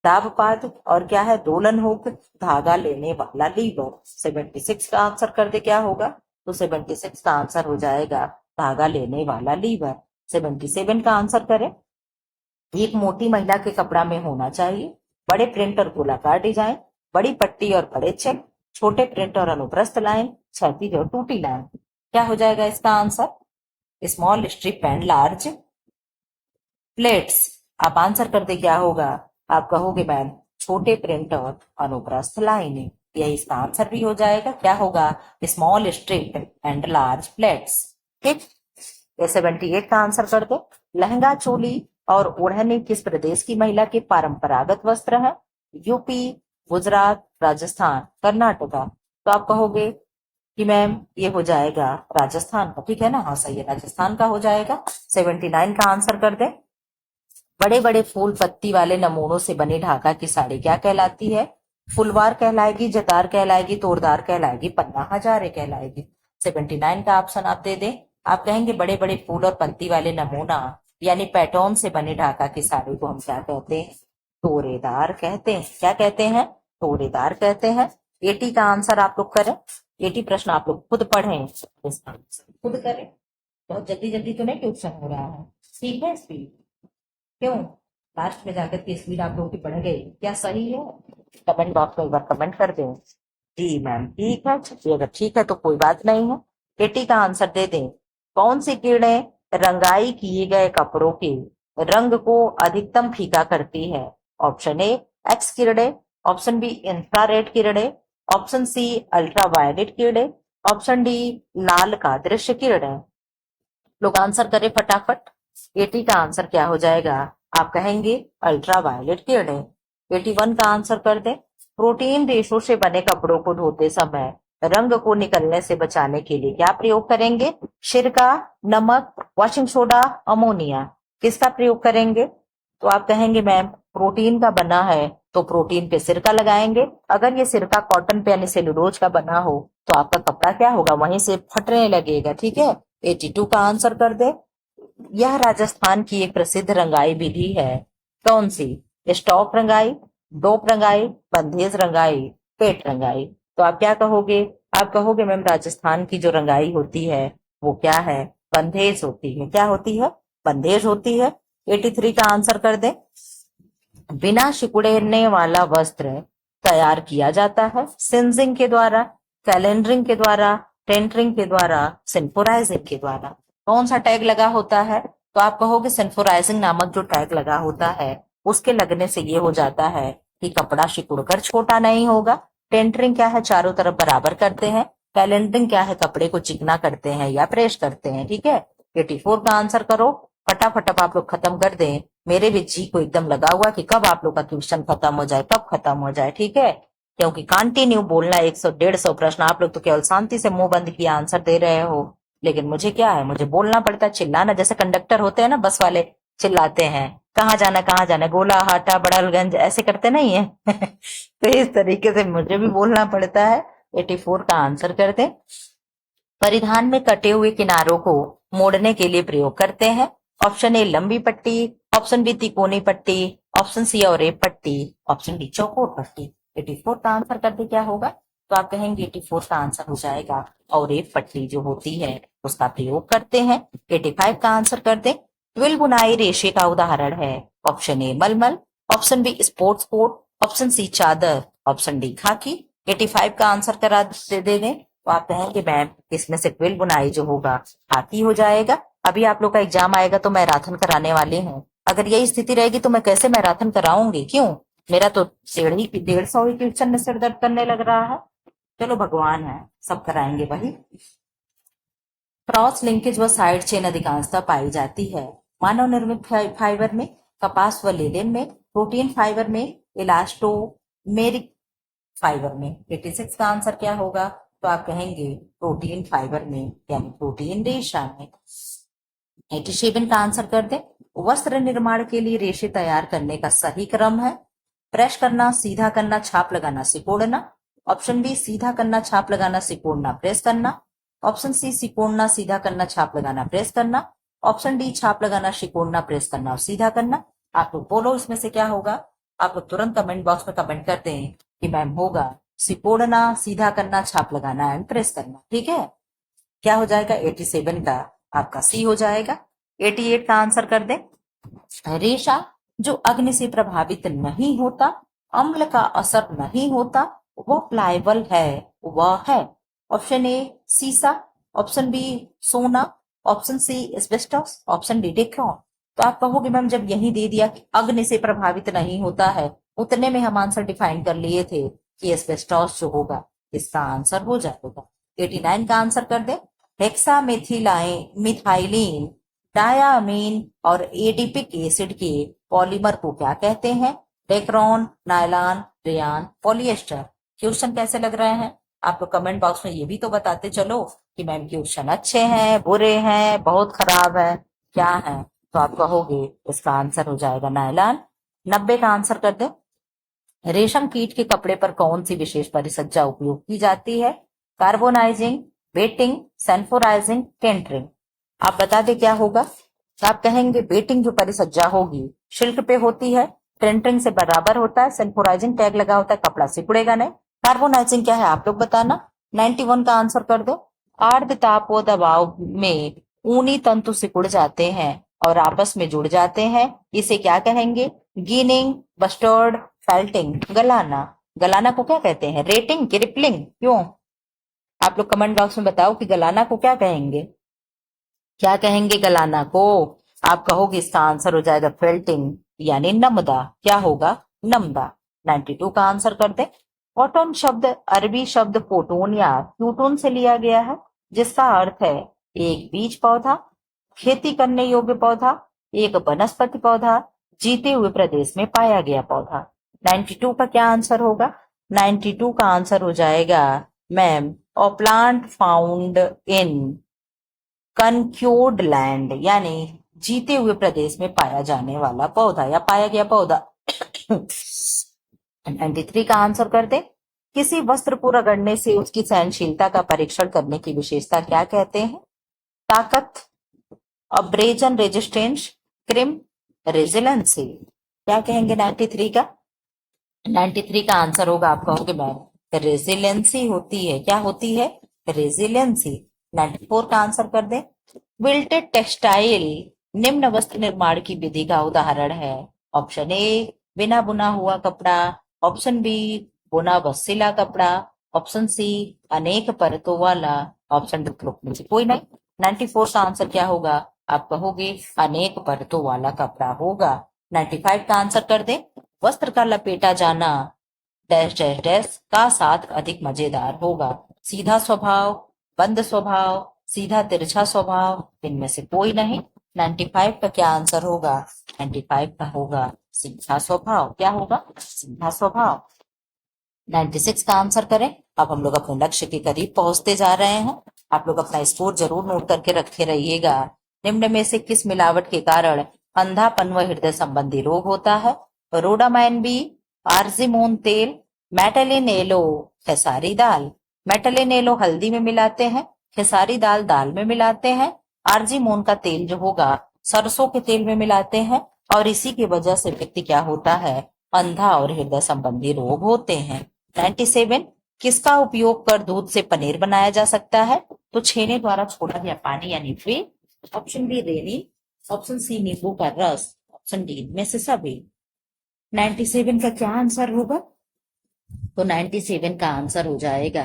दाबपाद, और क्या है, दोलन हुक, धागा लेने वाला लीवर। 76 का आंसर कर दे, क्या होगा, तो 76 का आंसर हो जाएगा धागा लेने वाला लीवर। 77 का आंसर करें। एक मोटी महिला के कपड़ा में होना चाहिए बड़े प्रिंट और गोलाकार डिजाइन, बड़ी पट्टी और बड़े चेक, छोटे प्रिंट और अनुप्रस्थ लाइन, क्षैतिज और टूटी लाइन। क्या हो जाएगा इसका answer, small strip and large plates. आप आंसर कर दे, क्या होगा, आप कहोगे मैम छोटे प्रिंट और अनुप्रस्थ लाइन, यही इसका आंसर भी हो जाएगा, क्या होगा, small strip and large plates. ठीक, ये 78 का आंसर कर दो। लहंगा, चोली और ओढ़नी किस प्रदेश की महिला के परंपरागत वस्त्र है, यूपी, गुजरात, राजस्थान, कर्नाटका। तो आप कहोगे कि मैम ये हो जाएगा राजस्थान का, ठीक है ना, हाँ सही है, राजस्थान का हो जाएगा। 79 का आंसर कर दे। बड़े बड़े फूल पत्ती वाले नमूनों से बनी ढाका की साड़ी क्या कहलाती है, फुलवार कहलाएगी, जतार कहलाएगी, तोड़दार कहलाएगी, पन्ना हजारे कहलाएगी। 79 का ऑप्शन आप दे दें। आप कहेंगे बड़े बड़े फूल और पत्ती वाले नमूना यानी पैटर्न से बने ढाका की साड़ी को हम क्या कहते हैं, तोड़ेदार कहते हैं। क्या कहते हैं, तोड़ेदार कहते हैं। 80 का आंसर आप लोग करें। 80 प्रश्न आप लोग खुद पढ़ें, खुद करें, बहुत जल्दी जल्दी तो नहीं क्वेश्चन हो रहा है, ठीक है, स्पीड, क्यों, लास्ट में जाकर के स्पीड आप लोगों की बढ़ गई, क्या सही है, कमेंट बॉक्स में एक बार कमेंट कर दें। जी मैम ठीक है, चलिए अगर ठीक है तो कोई बात नहीं है। 80 का आंसर दे दें। कौन सी किरणें रंगाई किए गए कपड़ों के रंग को अधिकतम फीका करती है, ऑप्शन ए एक्स किरणें, ऑप्शन बी इंफ्रारेड किरणें, ऑप्शन सी अल्ट्रावायलेट किरणें, ऑप्शन डी लाल का दृश्य किरणें। लोग आंसर करें फटाफट। 80 का आंसर क्या हो जाएगा, आप कहेंगे अल्ट्रावायलेट किरणें। 81 का आंसर कर दें। प्रोटीन रेशों से बने कपड़ों को धोते समय रंग को निकलने से बचाने के लिए क्या प्रयोग करेंगे, सिरका, नमक, वॉशिंग सोडा, अमोनिया। किसका प्रयोग करेंगे, तो आप कहेंगे मैम प्रोटीन का बना है तो प्रोटीन पे सिरका लगाएंगे। अगर ये सिरका कॉटन पे यानी सेलुलोज का बना हो तो आपका कपड़ा क्या होगा, वहीं से फटने लगेगा, ठीक है। 82 का आंसर कर दे। यह राजस्थान की एक प्रसिद्ध रंगाई विधि है। कौन सी? स्टॉक रंगाई, डोप रंगाई, बंधेज रंगाई, पेट रंगाई। तो आप क्या कहोगे? आप कहोगे मैम राजस्थान की जो रंगाई होती है वो क्या है? बंधेज होती है। क्या होती है? बंधेज होती है। 83 का आंसर कर दे। बिना सिकुड़ने वाला वस्त्र तैयार किया जाता है सिंजिंग के द्वारा, कैलेंडरिंग के द्वारा, टेंटरिंग के द्वारा, सिंफोराइजिंग के द्वारा। कौन सा टैग लगा होता है? तो आप कहोगे सिंफोराइजिंग नामक जो टैग लगा होता है उसके लगने से ये हो जाता है कि कपड़ा सिकुड़कर छोटा नहीं होगा। टेंटरिंग क्या है? चारों तरफ बराबर करते हैं। कैलेंडरिंग क्या है? कपड़े को चिकना करते हैं या प्रेस करते हैं। ठीक है, 84 का आंसर करो। फटाफट अब आप लोग खत्म कर दें। मेरे भी जी को एकदम लगा हुआ कि कब आप लोग का क्वेश्चन खत्म हो जाए, कब खत्म हो जाए। ठीक है, क्योंकि कंटिन्यू बोलना 100 150 प्रश्न, आप लोग तो केवल शांति से मुंह बंद किया आंसर दे रहे हो, लेकिन मुझे क्या है, मुझे बोलना पड़ता है, चिल्लाना। जैसे कंडक्टर होते हैं ना बस वाले, चिल्लाते हैं कहाँ जाना कहाँ जाना, गोला हाटा बड़लगंज, ऐसे करते नहीं है। तो इस तरीके से मुझे भी बोलना पड़ता है। 84 का आंसर कर दे। परिधान में कटे हुए किनारों को मोड़ने के लिए प्रयोग करते हैं। ऑप्शन ए लंबी पट्टी, ऑप्शन बी तिकोनी पट्टी, ऑप्शन सी और पट्टी, ऑप्शन डी चौकोर पट्टी। 84 का आंसर कर दे क्या होगा? तो आप कहेंगे 84 का आंसर हो जाएगा और पट्टी जो होती है उसका प्रयोग करते हैं। 85 का आंसर कर दे। ट्विल बुनाई रेशे का उदाहरण है। ऑप्शन ए मलमल, option B sports coat, option C चादर, ऑप्शन डी खाकी। 85 का आंसर करा दे दें तो आप कहेंगे मैम इसमें से क्विल बुनाई जो होगा खाकी हो जाएगा। अभी आप लोग का एग्जाम आएगा तो मैराथन कराने वाली हूँ, अगर यही स्थिति रहेगी तो मैं कैसे मैराथन कराऊंगी? क्यों? मेरा तो 150 ही क्वेश्चन में सिर दर्द करने लग रहा है। चलो भगवान है, सब कराएंगे वही। क्रॉस लिंकेज व साइड चेन अधिकांशतः पाई जाती है मानव निर्मित फाइबर में, कपास व लिनेन में, प्रोटीन फाइबर में, इलास्टोमेरिक फाइबर में। 86 का आंसर क्या होगा? तो आप कहेंगे प्रोटीन फाइबर में, यानी प्रोटीन रेशा में। 87 का आंसर कर दे। वस्त्र निर्माण के लिए रेशे तैयार करने का सही क्रम है प्रेस करना, सीधा करना, छाप लगाना, सिकोड़ना। ऑप्शन बी सीधा करना, छाप लगाना, सिकोड़ना, प्रेस करना। ऑप्शन सी सिकोड़ना, सीधा करना, छाप लगाना, प्रेस करना। ऑप्शन डी छाप लगाना, सिकोड़ना, प्रेस करना और सीधा करना। आप लोग बोलो इसमें से क्या होगा? आप लोग तुरंत कमेंट बॉक्स में कमेंट करते हैं कि मैम होगा सिकोड़ना, सीधा करना, छाप लगाना एंड प्रेस करना। ठीक है, क्या हो जाएगा? 87 का आपका सी हो जाएगा। 88 का आंसर कर दे। रेशा जो अग्नि से प्रभावित नहीं होता, अम्ल का असर नहीं होता, वो प्लायबल है, वह है। ऑप्शन ए सीसा, ऑप्शन बी सोना, option C asbestos, option D Dacron. तो आप कहोगे मैम जब यही दे दिया कि अग्नि से प्रभावित नहीं होता है, उतने में हम आंसर डिफाइन कर लिए थे कि एस्बेस्टॉस जो होगा इसका आंसर हो जाएगा। 89 का आंसर कर दे। हेक्सा मिथाइलिन डायामीन और एडिपिक एसिड के पॉलीमर को क्या कहते हैं? Dacron, nylon, rayon, polyester. Question कैसे लग रहे हैं? आप लोग कमेंट बॉक्स में ये भी तो बताते चलो कि मैम क्वेश्चन अच्छे हैं, बुरे हैं, बहुत खराब है, क्या है? तो आप कहोगे इसका आंसर हो जाएगा नायलॉन। 90 का आंसर कर दे। रेशम कीट के कपड़े पर कौन सी विशेष परिसज्जा उपयोग की जाती है? Carbonising, wetting, sulphurising, tentering. आप बता दे क्या होगा? तो आप कहेंगे वेटिंग जो परिसज्जा होगी शिल्क पे होती है, टेंटरिंग से बराबर होता है, सल्फोराइजिंग टैग लगा होता है, कपड़ा सिकुड़ेगा नहीं। कार्बोनाइजिंग क्या है आप लोग बताना। 91 का आंसर कर दो। आर्द्र ताप व दबाव में ऊनी तंतु सिकुड़ जाते हैं और आपस में जुड़ जाते हैं, इसे क्या कहेंगे? गीनिंग, बस्टर्ड, फेल्टिंग, गलाना। गलाना को क्या कहते हैं? रेटिंग की रिपलिंग? क्यों? आप लोग कमेंट बॉक्स में बताओ कि गलाना को क्या कहेंगे? क्या कहेंगे गलाना को? आप कहोगे इसका आंसर हो जाएगा फेल्टिंग, यानी नमदा। क्या होगा? नमदा। 92 का आंसर कर दे। कॉटन शब्द अरबी शब्द फोटोन या क्यूटोन से लिया गया है, जिसका अर्थ है एक बीज पौधा, खेती करने योग्य पौधा, एक वनस्पति पौधा, जीते हुए प्रदेश में पाया गया पौधा। 92 का क्या आंसर होगा? 92 का आंसर हो जाएगा ma'am a plant found in conquered land, यानी जीते हुए प्रदेश में पाया जाने वाला पौधा या पाया गया पौधा। 93 का आंसर कर दे। किसी वस्त्र को रगड़ने से उसकी सहनशीलता का परीक्षण करने की विशेषता क्या कहते हैं? ताकत, अब्रेजन रेजिस्टेंस, क्रिम रेजिलेंसी। क्या कहेंगे 93 का? 93 का आंसर होगा, आप कहोगे मैम रेजिलेंसी होती है। क्या होती है? रेजिलेंसी। 94 का आंसर कर दे। विल्टेड टेक्सटाइल निम्न वस्त्र निर्माण की विधि का उदाहरण है। ऑप्शन ए बिना बुना हुआ कपड़ा, ऑप्शन बी बुना व सिला कपड़ा, ऑप्शन सी अनेक परतों वाला, ऑप्शन डी ग्रुप में से कोई नहीं। 94 का आंसर क्या होगा? आप कहोगे अनेक परतों वाला कपड़ा होगा। 95 का आंसर कर दे। वस्त्र का लपेटा जाना डैश डैश डैश का साथ अधिक मजेदार होगा। सीधा स्वभाव, बंद स्वभाव, सीधा तिरछा स्वभाव, इनमें से कोई नहीं। 95 का क्या आंसर होगा? 95 का होगा सीधा स्वभाव। क्या होगा? सीधा स्वभाव। 96 का आंसर करें। अब हम लोग अपने लक्ष्य के करीब पहुंचते जा रहे हैं। आप लोग अपना स्कोर जरूर नोट करके रखे रहिएगा। निम्न में से किस मिलावट के कारण अंधापन व हृदय संबंधी रोग होता है? रोडामाइन बी, आर्जिमोन तेल, मेटालिन एलो, खेसारी दाल। मेटालिन एलो हल्दी में मिलाते हैं, खेसारी दाल दाल में मिलाते हैं, आर्जिमोन का तेल जो होगा सरसों के तेल में मिलाते हैं, और इसी की वजह से व्यक्ति क्या होता है? अंधा और हृदय संबंधी रोग होते हैं। 97 किसका उपयोग कर दूध से पनीर बनाया जा सकता है? तो छेने द्वारा छोड़ा गया पानी यानी वे, ऑप्शन बी रेनी, ऑप्शन सी नींबू का रस, ऑप्शन डी में से सभी। 97 का क्या आंसर होगा? तो 97 का आंसर हो जाएगा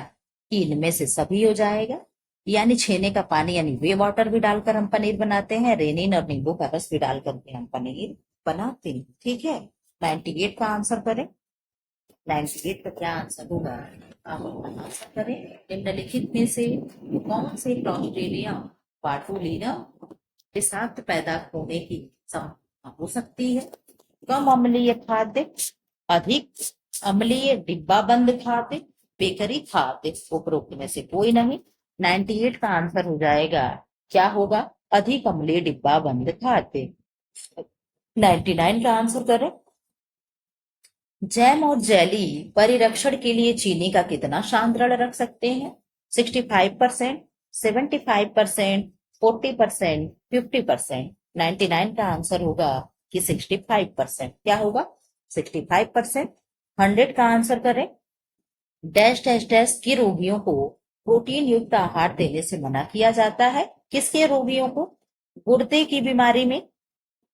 कि इनमें से सभी हो जाएगा। यानी छेने का पानी यानी वे वाटर भी डालकर हम पनीर बनाते हैं, रेनिन और नींबू का रस भी डाल करके हम पनीर बनाते हैं। ठीक है, 98 का आंसर करें। 98 का क्या आंसर होगा? आप अपना आंसर करें। निम्नलिखित में से कौन से क्लॉस्ट्रीडियम बाटुलिनम विषाक्त पैदा होने की संभावना हो सकती है? कम अम्लीय खाद्य, अधिक अम्लीय डिब्बा बंद खाद्य, बेकरी खाद्य, उपरोक्त में से कोई नहीं। 98 का आंसर हो जाएगा, क्या होगा? अधिक अम्लीय डिब्बा बंद खाद्य। 99 का आंसर करें। जैम और जेली परिरक्षण के लिए चीनी का कितना सांद्रण रख सकते हैं? 65%, 75%, 40%, 50%। 99 का आंसर होगा कि 65%। क्या होगा? 65%। 100 का आंसर करें। डैश डैश डैश के रोगियों को प्रोटीन युक्त आहार देने से मना किया जाता है। किसके रोगियों को? गुर्दे की बीमारी में,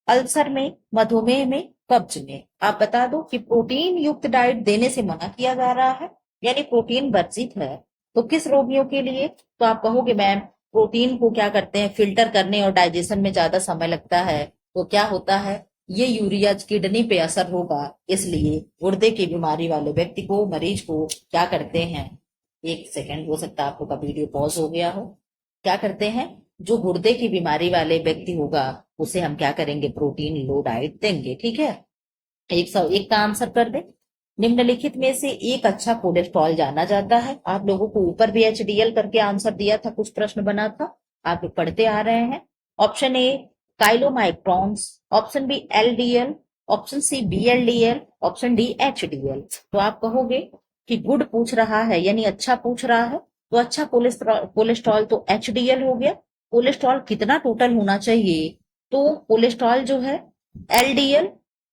अल्सर में, मधुमेह में, कब्ज में। आप बता दो कि प्रोटीन युक्त डाइट देने से मना किया जा रहा है, यानी प्रोटीन वर्जित है। तो किस रोगियों के लिए? तो आप कहोगे मैम प्रोटीन को क्या करते हैं, फिल्टर करने और डाइजेशन में ज्यादा समय लगता है, तो क्या होता है, ये यूरिया किडनी पे असर होगा, इसलिए गुर्दे की बीमारी वाले व्यक्ति को, मरीज को क्या करते हैं, एक सेकंड हो सकता है आपको का वीडियो पॉज हो गया हो, क्या करते हैं, जो गुर्दे की बीमारी वाले व्यक्ति होगा उसे हम क्या करेंगे, प्रोटीन लो डाइट देंगे। ठीक है, 101 का आंसर कर दे। निम्नलिखित में से एक अच्छा कोलेस्ट्रॉल जाना जाता है। आप लोगों को ऊपर भी HDL करके आंसर दिया था, कुछ प्रश्न बना था, आप लोग पढ़ते आ रहे हैं। Option A chylomicrons, option B LDL, option C BLDL, option D HDL। तो आप कहोगे कि गुड पूछ रहा है यानी अच्छा पूछ रहा है, तो अच्छा कोलेस्ट्रॉल तो HDL हो गया। कोलेस्ट्रॉल कितना टोटल होना चाहिए? तो कोलेस्ट्रॉल जो है LDL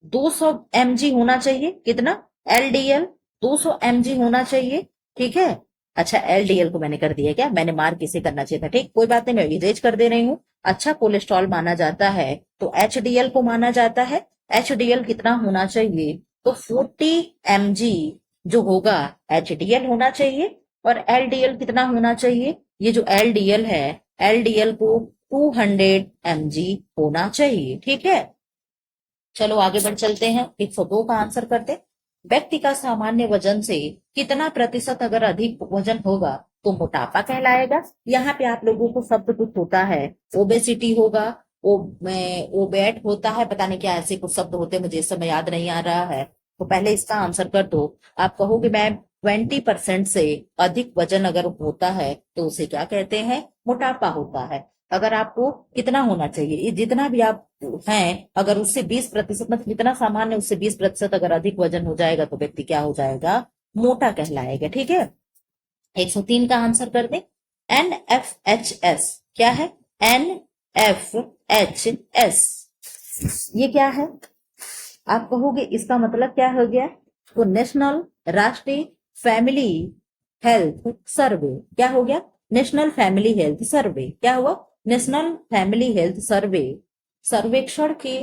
200 mg होना चाहिए। कितना? LDL 200 mg होना चाहिए। ठीक है, अच्छा LDL को मैंने कर दिया, क्या मैंने मार्क किसे करना चाहिए था? ठीक, कोई बात नहीं, मैं इरेज कर दे रही हूँ। अच्छा कोलेस्ट्रॉल माना जाता है तो HDL को माना जाता है। HDL कितना होना चाहिए? तो 40 mg जो होगा HDL होना चाहिए, और LDL कितना होना चाहिए? ये जो LDL है, LDL को 200 mg होना चाहिए। ठीक है, चलो आगे बढ़ चलते हैं। 102 का आंसर करते। व्यक्ति का सामान्य वजन से कितना प्रतिशत अगर अधिक वजन होगा तो मोटापा कहलाएगा। यहाँ पे आप लोगों को शब्द कुछ होता है, ओबेसिटी होगा, ओबेट होता है, पता नहीं क्या ऐसे कुछ शब्द होते हैं, मुझे इस समय याद नहीं आ रहा है। तो पहले इसका आंसर कर दो। आप कहोगे मैम 20% से अधिक वजन अगर होता है तो उसे क्या कहते हैं, मोटापा होता है। अगर आपको कितना होना चाहिए, जितना भी आप हैं, अगर उससे 20% मतलब जितना सामान्य उससे 20% अगर अधिक वजन हो जाएगा तो व्यक्ति क्या हो जाएगा, मोटा कहलाएगा। ठीक है, 103 का आंसर कर दे। NFHS क्या है? NF ये क्या है? आप कहोगे इसका मतलब क्या हो गया? तो नेशनल राष्ट्रीय फैमिली हेल्थ सर्वे क्या हो गया? नेशनल फैमिली हेल्थ सर्वे क्या हुआ? नेशनल फैमिली हेल्थ सर्वे सर्वेक्षण के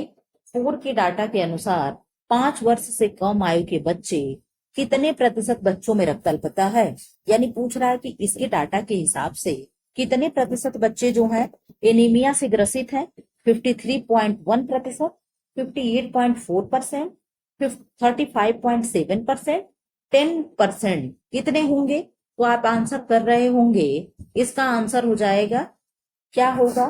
पूर्व के डाटा के अनुसार 5 वर्ष से कम आयु के बच्चे कितने प्रतिशत बच्चों में रक्त अल्पता है? यानी पूछ रहा है कि इसके डाटा के हिसाब से कितने प्रतिशत बच्चे जो हैं एनीमिया से ग्रसित हैं? 53.1%, 58.4%, 35.7%, 10% कितने होंगे? तो आप आंसर कर रहे होंगे, इसका आंसर हो जाएगा क्या होगा?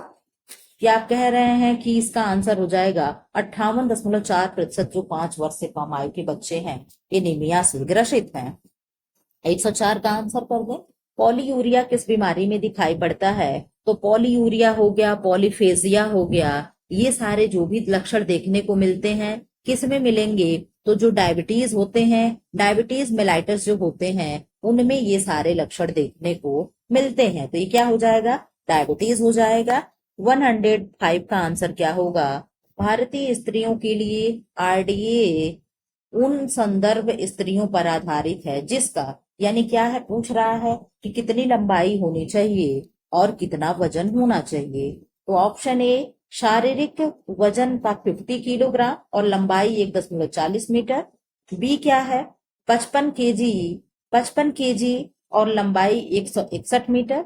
क्या आप कह रहे हैं कि इसका आंसर हो जाएगा 58.4%, जो 5 वर्ष से कम आयु के बच्चे हैं एनीमिया से ग्रसित हैं। 104 का आंसर कर दें। पॉलीयूरिया किस बीमारी में दिखाई पड़ता है? तो पॉलीयूरिया हो गया, पॉलीफेजिया हो गया, ये सारे जो भी लक्षण देखने को मिलते हैं किस में मिलेंगे? तो जो डायबिटीज होते हैं, डायबिटीज मेलाइटस जो होते हैं, उनमें ये सारे लक्षण देखने को मिलते हैं। तो ये क्या हो जाएगा? डायबिटीज हो जाएगा। 105 का आंसर क्या होगा? भारतीय स्त्रियों के लिए आरडीए उन संदर्भ स्त्रियों पर आधारित है जिसका, यानी क्या है? पूछ रहा है कि कितनी लंबाई होनी चाहिए और कितना वजन होना चाहिए। तो ऑप्शन ए शारीरिक वजन का 50 किलोग्राम और लंबाई 1.40 मीटर। बी क्या है? 55 केजी और लंबाई 161 मीटर।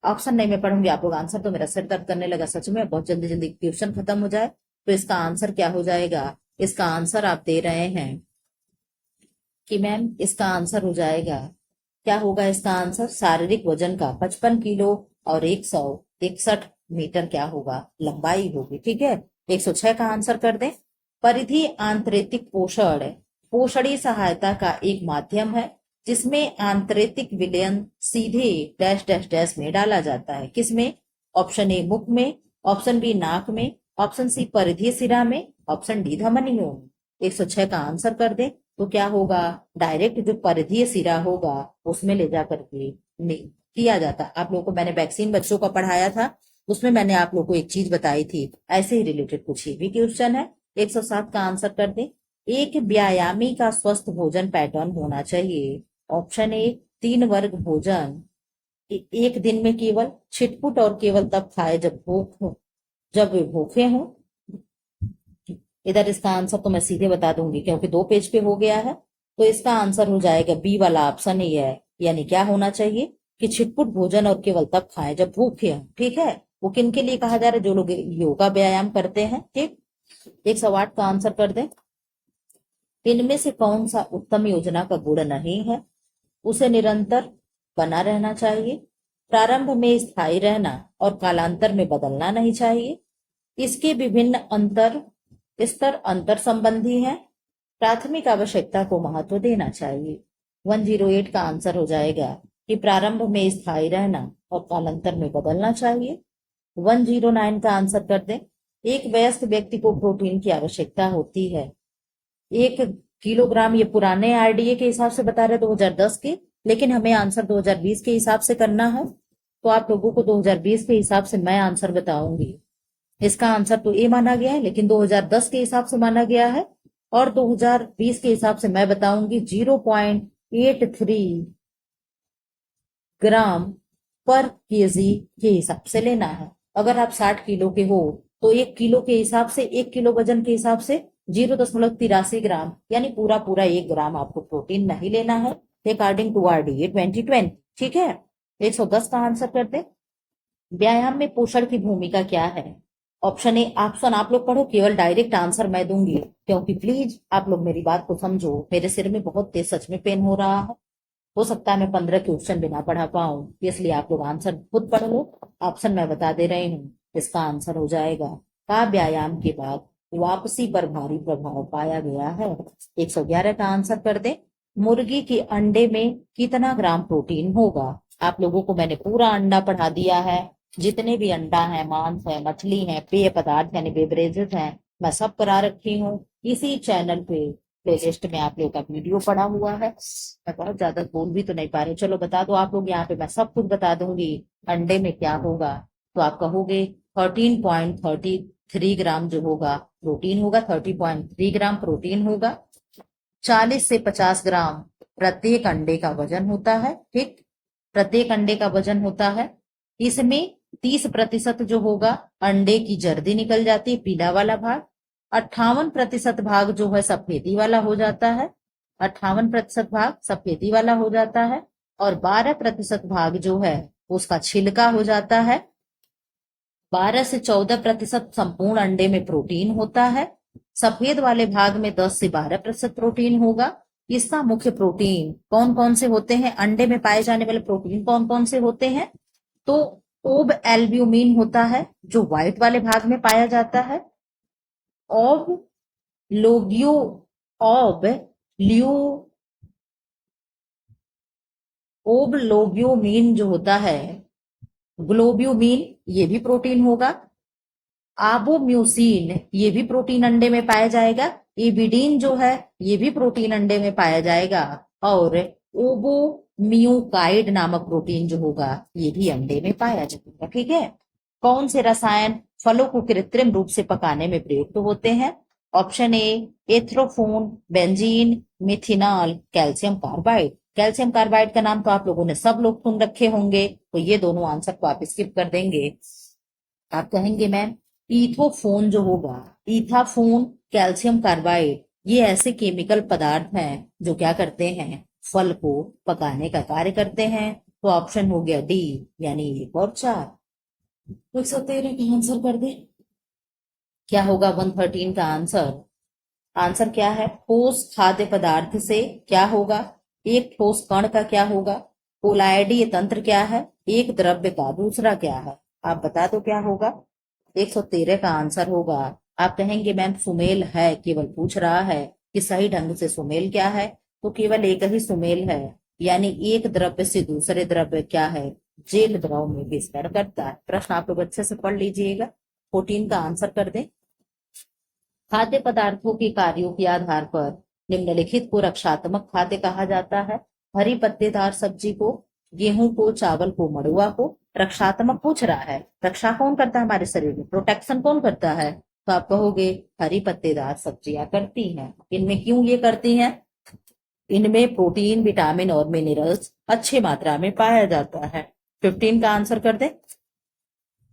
ऑप्शन नहीं मैं पढ़ूंगी, आप लोग आंसर, तो मेरा सिर दर्द करने लगा सच में, बहुत जल्दी जल्दी क्वेश्चन खत्म हो जाए। तो इसका आंसर क्या हो जाएगा? इसका आंसर आप दे रहे हैं कि मैम इसका आंसर हो जाएगा, क्या होगा इसका आंसर? शारीरिक वजन का 55 किलो और 161 मीटर क्या होगा? लंबाई होगी। ठीक है, 106 का आंसर कर दें। परिधि आंतरिक पोषण पोषणी सहायता का एक माध्यम है जिसमें आंतरिक विलयन सीधे डैश डैश डैश में डाला जाता है। किसमें? ऑप्शन ए मुख में, ऑप्शन बी नाक में, ऑप्शन सी परिधीय सिरा में, ऑप्शन डी धमनियों में। 106 का आंसर कर दे तो क्या होगा? डायरेक्ट जो परिधीय सिरा होगा उसमें ले जाकर के किया जाता। आप लोगों को मैंने वैक्सीन बच्चों का पढ़ाया था, उसमें मैंने आप लोगों को एक चीज बताई थी, ऐसे ही रिलेटेड कुछ ही भी क्वेश्चन है। 107 का आंसर कर दे। एक व्यायामी का स्वस्थ भोजन पैटर्न होना चाहिए। ऑप्शन ए 3 वर्ग भोजन, एक दिन में केवल छिटपुट और केवल तब खाए जब भूख हो, जब वे भूखे हों। इधर इसका आंसर तो मैं सीधे बता दूंगी क्योंकि 2 पेज पे हो गया है। तो इसका आंसर हो जाएगा बी वाला ऑप्शन ही है, यानी क्या होना चाहिए कि छिटपुट भोजन और केवल तब खाएं जब भूखे हों। ठीक है, वो किन के लिए कहा जा रहा है? जो लोग योगा व्यायाम करते हैं। ठीक, 108 का आंसर कर दे। इनमें से कौन सा उत्तम योजना का गुण नहीं है? उसे निरंतर बना रहना चाहिए, प्रारंभ में स्थायी रहना और कालांतर में बदलना नहीं चाहिए, इसके विभिन्न स्तर अंतर संबंधी हैं, प्राथमिक आवश्यकता को महत्व देना चाहिए। 108 का आंसर हो जाएगा कि प्रारंभ में स्थायी रहना और कालांतर में बदलना चाहिए। 109 का आंसर कर दें। एक वयस्क व्यक्ति को प्रोटीन की आवश्यकता होती है 1 किलोग्राम, ये पुराने आरडीए के हिसाब से बता रहे 2010 के, लेकिन हमें आंसर 2020 के हिसाब से करना है। तो आप लोगों को 2020 के हिसाब से मैं आंसर बताऊंगी। इसका आंसर तो ए माना गया है, लेकिन 2010 के हिसाब से माना गया है, और 2020 के हिसाब से मैं बताऊंगी 0.83 ग्राम पर केजी के हिसाब से लेना है। अगर आप 60 किलो के हो तो 1 किलो के हिसाब से, 1 किलो वजन के हिसाब से 0.83 ग्राम, यानी पूरा पूरा 1 ग्राम आपको प्रोटीन नहीं लेना है, अकॉर्डिंग टू आरडीए 2020। ठीक है, 110 का आंसर करते। व्यायाम में पोषण की भूमिका क्या है? ऑप्शन ए, ऑप्शन आप लोग पढ़ो, केवल डायरेक्ट आंसर मैं दूंगी क्योंकि प्लीज आप लोग मेरी बात को समझो, मेरे सिर में बहुत तेज सच में पेन हो रहा है, हो सकता है मैं 15 क्वेश्चन बिना पढ़ा पाऊं, इसलिए आप लोग आंसर खुद पढ़ लो। ऑप्शन मैं बता दे रही हूँ, इसका आंसर हो जाएगा का व्यायाम के बाद वापसी पर भारी प्रभाव पाया गया है। 111 का आंसर कर दे। मुर्गी के अंडे में कितना ग्राम प्रोटीन होगा? आप लोगों को मैंने पूरा अंडा पढ़ा दिया है, जितने भी अंडा है, मांस है, मछली है, पेय पदार्थ यानी बेवरेजेस हैं, मैं सब करा रखी हूँ इसी चैनल पे, प्लेलिस्ट में आप लोग का वीडियो पड़ा हुआ है। मैं बहुत ज्यादा बोल भी तो नहीं पा रही, चलो बता दो आप लोग, यहाँ पे मैं सब कुछ बता दूंगी अंडे में क्या होगा। तो आप कहोगे 13.33 ग्राम जो होगा प्रोटीन होगा, 30.3 ग्राम प्रोटीन होगा। 40 से 50 ग्राम प्रत्येक अंडे का वजन होता है, ठीक, प्रत्येक अंडे का वजन होता है। इसमें 30% जो होगा अंडे की जर्दी निकल जाती है, पीला वाला भाग। 58% भाग जो है सफेदी वाला हो जाता है, 58% भाग सफेदी वाला हो जाता है। और 12% भाग जो है उसका छिलका हो जाता है। 12 से 14% संपूर्ण अंडे में प्रोटीन होता है। सफेद वाले भाग में 10 से 12% प्रोटीन होगा। इसका मुख्य प्रोटीन कौन कौन से होते हैं, अंडे में पाए जाने वाले प्रोटीन कौन कौन से होते हैं? तो ओब एल्ब्यूमिन होता है जो व्हाइट वाले भाग में पाया जाता है। ओब लोब्यू ओब ल्यू ओब लोब्यूमिन जो होता है, ग्लोब्यूमिन, ये भी प्रोटीन होगा। आबोम्यूसिन, ये भी प्रोटीन अंडे में पाया जाएगा। इबिडीन जो है ये भी प्रोटीन अंडे में पाया जाएगा। और ओबोम्यूकाइड नामक प्रोटीन जो होगा ये भी अंडे में पाया जाएगा, ठीक है। कौन से रसायन फलों को कृत्रिम रूप से पकाने में प्रयुक्त होते हैं? ऑप्शन ए एथ्रोफोन, benzene, methanol, calcium carbide. Calcium carbide का नाम तो आप लोगों ने सब लोग सुन रखे होंगे, तो ये दोनों आंसर को आप स्किप कर देंगे। आप कहेंगे मैम इथोफोन जो होगा, इथाफोन, कैल्शियम कार्बाइड, ये ऐसे केमिकल पदार्थ हैं जो क्या करते हैं, फल को पकाने का कार्य करते हैं। तो ऑप्शन हो गया डी, यानी 1 और 4। 113 का आंसर कर दे। क्या होगा 113 का आंसर? आंसर क्या है? ठोस खाद्य पदार्थ से क्या होगा, एक ठोस कण का क्या होगा, कोलायडीय तंत्र क्या है, एक द्रव्य का दूसरा क्या है? आप बता दो क्या होगा। 113 का आंसर होगा, आप कहेंगे मैम सुमेल है, केवल पूछ रहा है कि सही ढंग से सुमेल क्या है। तो केवल एक ही सुमेल है, यानी एक द्रव्य से दूसरे द्रव्य क्या है, जेल द्रव में विस्तार करता है। प्रश्न आप लोग अच्छे से पढ़ लीजिएगा। 14 का आंसर कर दे। खाद्य पदार्थों के कार्यों के आधार पर निम्नलिखित को रक्षात्मक खाद्य कहा जाता है। हरी पत्तेदार सब्जी को, गेहूं को, चावल को, मड़ुआ को। रक्षात्मक पूछ रहा है, रक्षा कौन करता है हमारे शरीर में, प्रोटेक्शन कौन करता है? तो आप कहोगे हरी पत्तेदार सब्जियां करती हैं। इनमें क्यों ये करती हैं? इनमें प्रोटीन, विटामिन और मिनरल्स अच्छी मात्रा में पाया जाता है। 15 का आंसर कर दे।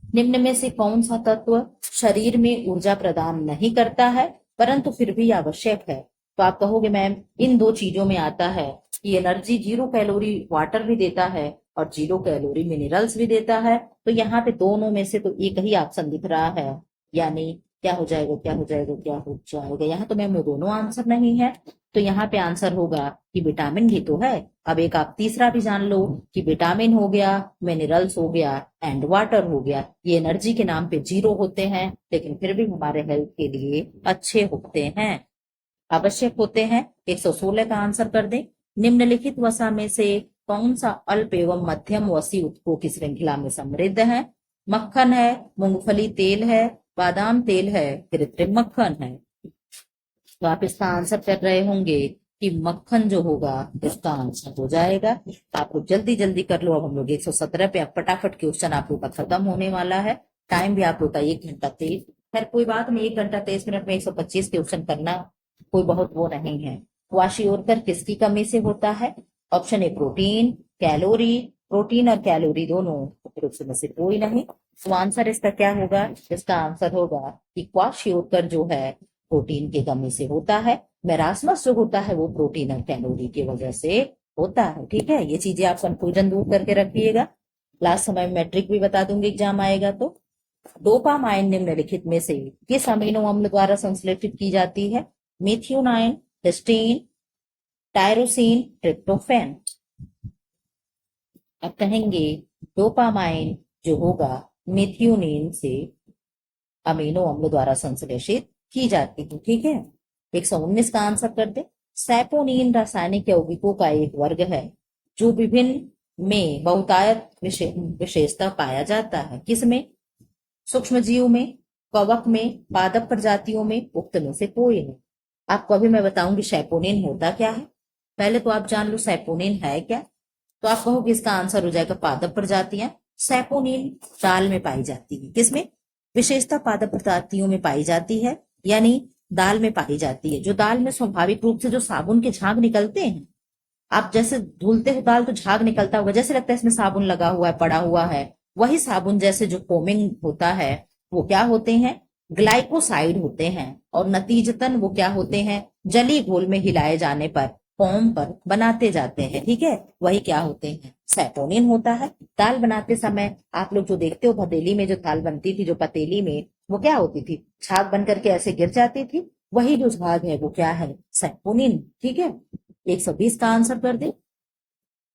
निम्न में से कौन सा तत्व शरीर में ऊर्जा प्रदान नहीं करता है परंतु फिर भी आवश्यक है? तो आप कहोगे मैम इन दो चीजों में आता है कि एनर्जी 0 कैलोरी वाटर भी देता है और 0 कैलोरी मिनरल्स भी देता है। तो यहाँ पे दोनों में से तो एक ही ऑप्शन दिख रहा है, यानी क्या हो जाएगा, क्या हो जाएगा, क्या हो जाएगा? यहाँ तो मैम दोनों आंसर नहीं है, तो यहाँ पे आंसर होगा कि विटामिन भी तो है। अब एक आप तीसरा भी जान लो कि विटामिन हो गया, मिनरल्स हो गया एंड वाटर हो गया, ये एनर्जी के नाम पे 0 होते हैं लेकिन फिर भी हमारे हेल्थ के लिए अच्छे होते हैं, आवश्यक होते हैं। 116 का आंसर कर दे। निम्नलिखित वसा में से कौन सा अल्प एवं मध्यम वसी उत्तकों की श्रृंखला में समृद्ध है? मक्खन है, मूंगफली तेल है, बादाम तेल है, कृत्रिम मक्खन है। तो आप इसका आंसर कर रहे होंगे कि मक्खन जो होगा इसका आंसर हो जाएगा। आप लोग जल्दी जल्दी कर लो। अब हम लोग 117 पे फटाफट क्वेश्चन आप लोग का खत्म होने वाला है। टाइम भी आप लोग का 1 घंटा 23, खैर कोई बात नहीं, 1 घंटा 23 मिनट में 125 क्वेश्चन करना कोई बहुत वो नहीं है। क्वाशियोरकर किसकी कमी से होता है? ऑप्शन ए प्रोटीन, कैलोरी, प्रोटीन और कैलोरी दोनों उपरोक्त में से कोई नहीं। तो आंसर इसका क्या होगा? इसका आंसर होगा कि क्वाशियोरकर जो है प्रोटीन की कमी से होता है। मेरास्मस जो होता है वो प्रोटीन और कैलोरी की वजह से होता है, ठीक है। ये चीजें आप कंफ्यूजन दूर करके रखिएगा। लास्ट समय में मैट्रिक भी बता दूंगी, एग्जाम आएगा तो। डोपामाइन निम्नलिखित में से किस अमीनो अम्ल द्वारा संश्लेषित की जाती है? Methionine, histidine, tyrosine, tryptophan. अब कहेंगे डोपामाइन जो होगा मिथ्योनिन से अमीनो अम्ल द्वारा संश्लेषित की जाती है, ठीक है। 119 का आंसर कर दे। सैपोनिन रासायनिक यौगिकों का एक वर्ग है जो विभिन्न में बहुतायत विशेषता पाया जाता है। किसमें? सूक्ष्म जीव में, कवक में, पादप प्रजातियों में, उक्त में से कोई नहीं। आपको अभी मैं बताऊंगी सैपोनिन होता क्या है। पहले तो आप जान लो सैपोनिन है क्या। तो आप कहोगे इसका आंसर हो जाएगा पादप प्रजातियां। सैपोनिन दाल में पाई जाती है, किसमें? विशेषता पादप प्रजातियों में पाई जाती है, यानी दाल में पाई जाती है। जो दाल में स्वाभाविक रूप से जो साबुन के झाग निकलते हैं, आप जैसे धुलते हो दाल तो झाग निकलता होगा, जैसे लगता है इसमें साबुन लगा हुआ है, पड़ा हुआ है। वही साबुन जैसे जो फोमिंग होता है वो क्या होते हैं, ग्लाइकोसाइड होते हैं, और नतीजतन वो क्या होते हैं, जली घोल में हिलाए जाने पर फोम पर बनाते जाते हैं। ठीक है, वही क्या होते हैं, सैपोनिन होता है। दाल बनाते समय आप लोग जो देखते हो भदेली में जो दाल बनती थी, जो पतीली में, वो क्या होती थी, झाग बन करके ऐसे गिर जाती थी। वही जो झाग है वो क्या है, सैपोनिन। ठीक है, 120 का आंसर कर दे।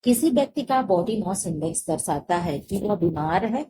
किसी व्यक्ति का बॉडी मास इंडेक्स दर्शाता है कि वह बीमार है,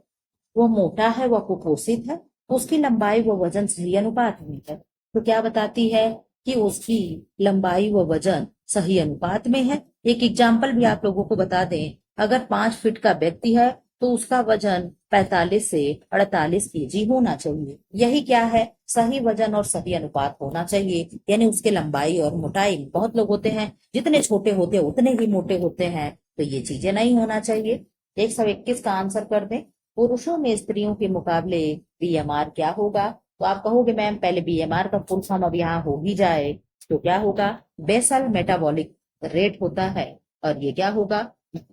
वह मोटा है, वह कुपोषित है, उसकी लंबाई व वजन सही अनुपात में है। तो क्या बताती है कि उसकी लंबाई व वजन सही अनुपात में है। एक एग्जाम्पल भी आप लोगों को बता दें, अगर 5 फीट का व्यक्ति है तो उसका वजन 45 से 48 केजी होना चाहिए। यही क्या है, सही वजन और सही अनुपात होना चाहिए, यानी उसके लंबाई और मोटाई। बहुत लोग होते हैं जितने छोटे होते हैं उतने ही मोटे होते हैं, तो ये चीजें नहीं होना चाहिए। 121 का आंसर कर दें। पुरुषों में स्त्रियों के मुकाबले बीएमआर क्या होगा। तो आप कहोगे मैम पहले बीएमआर का फुल फॉर्म अब यहाँ हो ही जाए, तो क्या होगा, बेसल मेटाबॉलिक रेट होता है। और ये क्या होगा,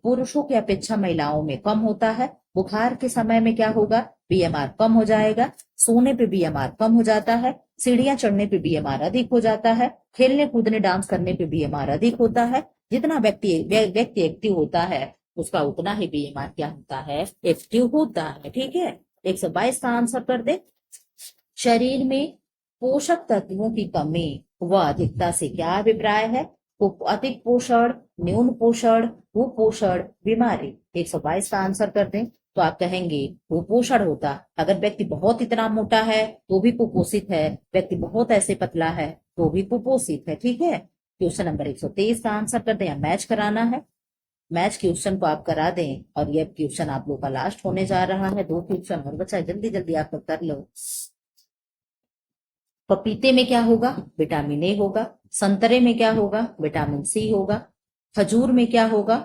पुरुषों की अपेक्षा महिलाओं में कम होता है। बुखार के समय में क्या होगा, बीएमआर कम हो जाएगा। सोने पे बीएमआर कम हो जाता है। सीढ़ियां चढ़ने पे बीएमआर अधिक हो जाता है। खेलने कूदने डांस करने पे बीएमआर अधिक होता है। जितना व्यक्ति एक्टिव होता है उसका उतना ही बीएमआर क्या होता है, एक्टिव होता है। ठीक है, 122 का आंसर कर दे। शरीर में पोषक तत्वों की कमी व अधिकता से क्या अभिप्राय है। अधिक पोषण, न्यून पोषण, कुपोषण, बीमारी। 122 का आंसर कर दें तो आप कहेंगे कुपोषण होता। अगर व्यक्ति बहुत इतना मोटा है तो भी कुपोषित है, व्यक्ति बहुत ऐसे पतला है तो भी कुपोषित है। ठीक है, क्वेश्चन नंबर 123 का आंसर कर दें। मैच कराना है, मैच क्वेश्चन को आप करा दें, और ये क्वेश्चन आप लोग का लास्ट होने जा रहा है। 2 क्वेश्चन और बचा है, जल्दी जल्दी आप लोग कर लो। पपीते में क्या होगा, विटामिन ए होगा। संतरे में क्या होगा, विटामिन सी होगा। खजूर में क्या होगा,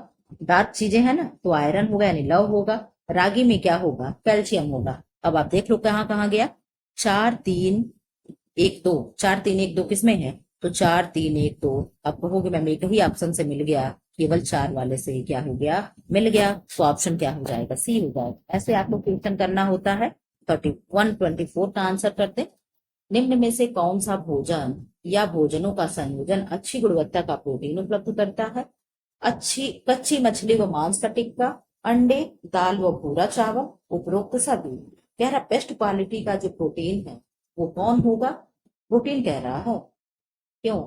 डार्क चीजें हैं ना, तो आयरन होगा यानी लव होगा। रागी में क्या होगा, कैल्शियम होगा। अब आप देख लो कहाँ कहाँ गया, 4 3 1 2, 4 3 1 2 किसमें है, तो 4 3 1 2। आप कहोगे मैम एक ही ऑप्शन से मिल गया, केवल 4 वाले से ही क्या हो गया, मिल गया। तो ऑप्शन क्या हो जाएगा, सी हो जाएगा। ऐसे आपको क्वेश्चन करना होता है। 124 का आंसर करते। निम्न में से कौन सा भोजन या भोजनों का संयोजन अच्छी गुणवत्ता का प्रोटीन उपलब्ध करता है। अच्छी कच्ची मछली व मांस का टिक्का, अंडे, दाल व भूरा चावल, उपरोक्त सभी। कह रहा बेस्ट क्वालिटी का जो प्रोटीन है वो कौन होगा, प्रोटीन कह रहा है, क्यों,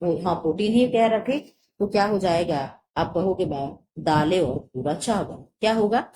वो हाँ प्रोटीन ही कह रखे। तो क्या हो जाएगा, आप कहोगे मैम दालें और भूरा चावल। क्या होगा,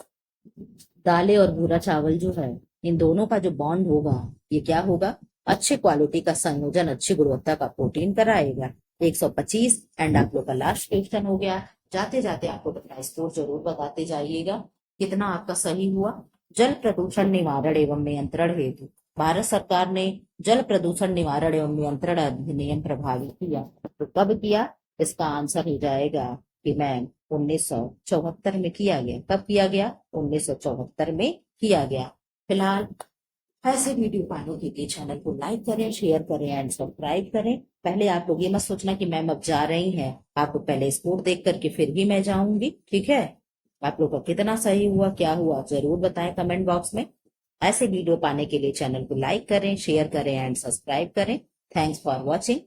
दालें और भूरा चावल जो है, इन दोनों का जो बॉन्ड होगा ये क्या होगा, अच्छी क्वालिटी का संयोजन अच्छी गुणवत्ता का प्रोटीन कराएगा। 125 एंड आप लोग का लास्ट क्वेश्चन हो गया। जाते जाते आपको अपना स्कोर जरूर बताते जाइएगा कितना आपका सही हुआ। जल प्रदूषण निवारण एवं नियंत्रण हेतु भारत सरकार ने जल प्रदूषण निवारण एवं नियंत्रण अधिनियम प्रभावित किया, तो कब किया, इसका आंसर हो जाएगा कि मैम 1974 में किया गया। कब किया गया, 1974 में किया गया। फिलहाल ऐसे वीडियो पाने के लिए चैनल को लाइक करें, शेयर करें एंड सब्सक्राइब करें। पहले आप लोग ये मत सोचना कि मैम अब जा रही हैं, आप लोग पहले स्कोर देख करके फिर ही मैं जाऊंगी। ठीक है, आप लोग का कितना सही हुआ क्या हुआ जरूर बताएं कमेंट बॉक्स में। ऐसे वीडियो पाने के लिए चैनल को लाइक करें, शेयर करें एंड सब्सक्राइब करें। Thanks for watching.